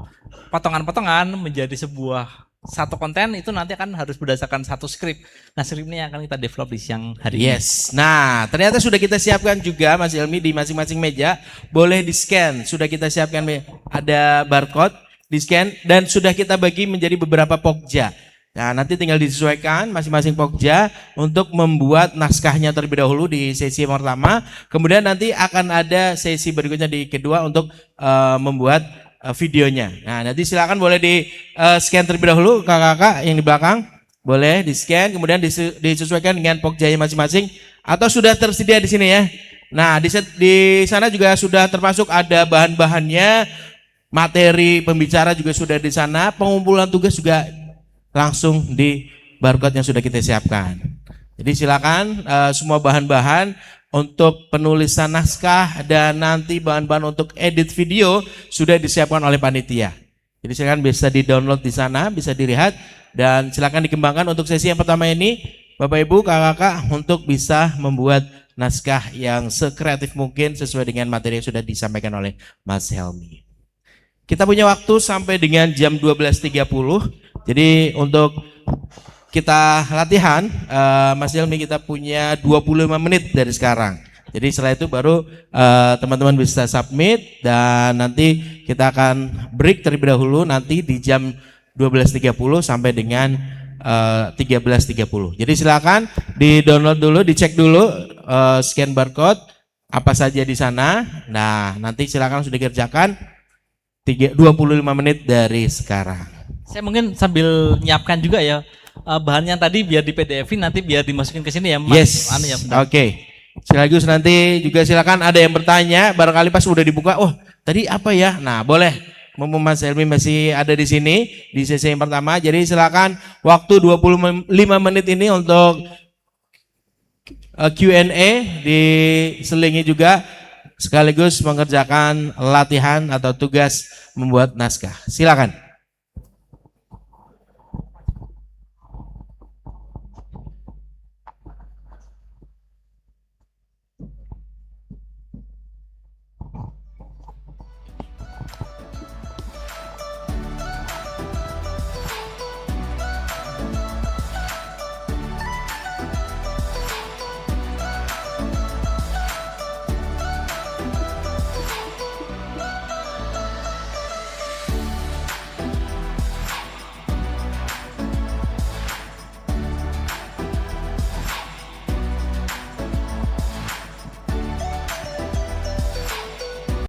potongan-potongan menjadi sebuah satu konten, itu nanti akan harus berdasarkan satu skrip. Nah skripnya yang akan kita develop di siang hari ini. Yes, nah ternyata sudah kita siapkan juga Mas Helmi di masing-masing meja. Boleh di scan, sudah kita siapkan ada barcode, di scan dan sudah kita bagi menjadi beberapa pokja. Nah nanti tinggal disesuaikan masing-masing pokja untuk membuat naskahnya terlebih dahulu di sesi pertama. Kemudian nanti akan ada sesi berikutnya di kedua untuk membuat videonya. Nah nanti silakan boleh di scan terlebih dahulu kakak-kakak yang di belakang. Boleh di scan kemudian disesuaikan dengan pokjanya masing-masing. Atau sudah tersedia di sini ya. Nah di sana juga sudah termasuk ada bahan-bahannya. Materi pembicara juga sudah di sana. Pengumpulan tugas juga langsung di barcode yang sudah kita siapkan. Jadi silakan semua bahan-bahan untuk penulisan naskah dan nanti bahan-bahan untuk edit video sudah disiapkan oleh panitia. Jadi silakan bisa di-download di sana, bisa dilihat dan silakan dikembangkan untuk sesi yang pertama ini Bapak Ibu, kakak-kakak untuk bisa membuat naskah yang sekreatif mungkin sesuai dengan materi yang sudah disampaikan oleh Mas Helmi. Kita punya waktu sampai dengan jam 12.30. Jadi untuk kita latihan, Mas Helmi kita punya 25 menit dari sekarang. Jadi setelah itu baru teman-teman bisa submit dan nanti kita akan break terlebih dahulu nanti di jam 12.30 sampai dengan 13.30. Jadi silakan di-download dulu, dicek dulu scan barcode apa saja di sana. Nah, nanti silakan sudah dikerjakan 25 menit dari sekarang. Saya mungkin sambil nyiapkan juga ya bahannya tadi biar di PDF-in nanti biar dimasukin ke sini ya Mas. Yes. Ya, Oke. Sekaligus nanti juga silakan ada yang bertanya barangkali pas udah dibuka, oh tadi apa ya? Nah boleh, mumpung Mas Helmi masih ada di sini di sesi yang pertama. Jadi silakan waktu 25 menit ini untuk Q&A diselingi juga sekaligus mengerjakan latihan atau tugas membuat naskah. Silakan.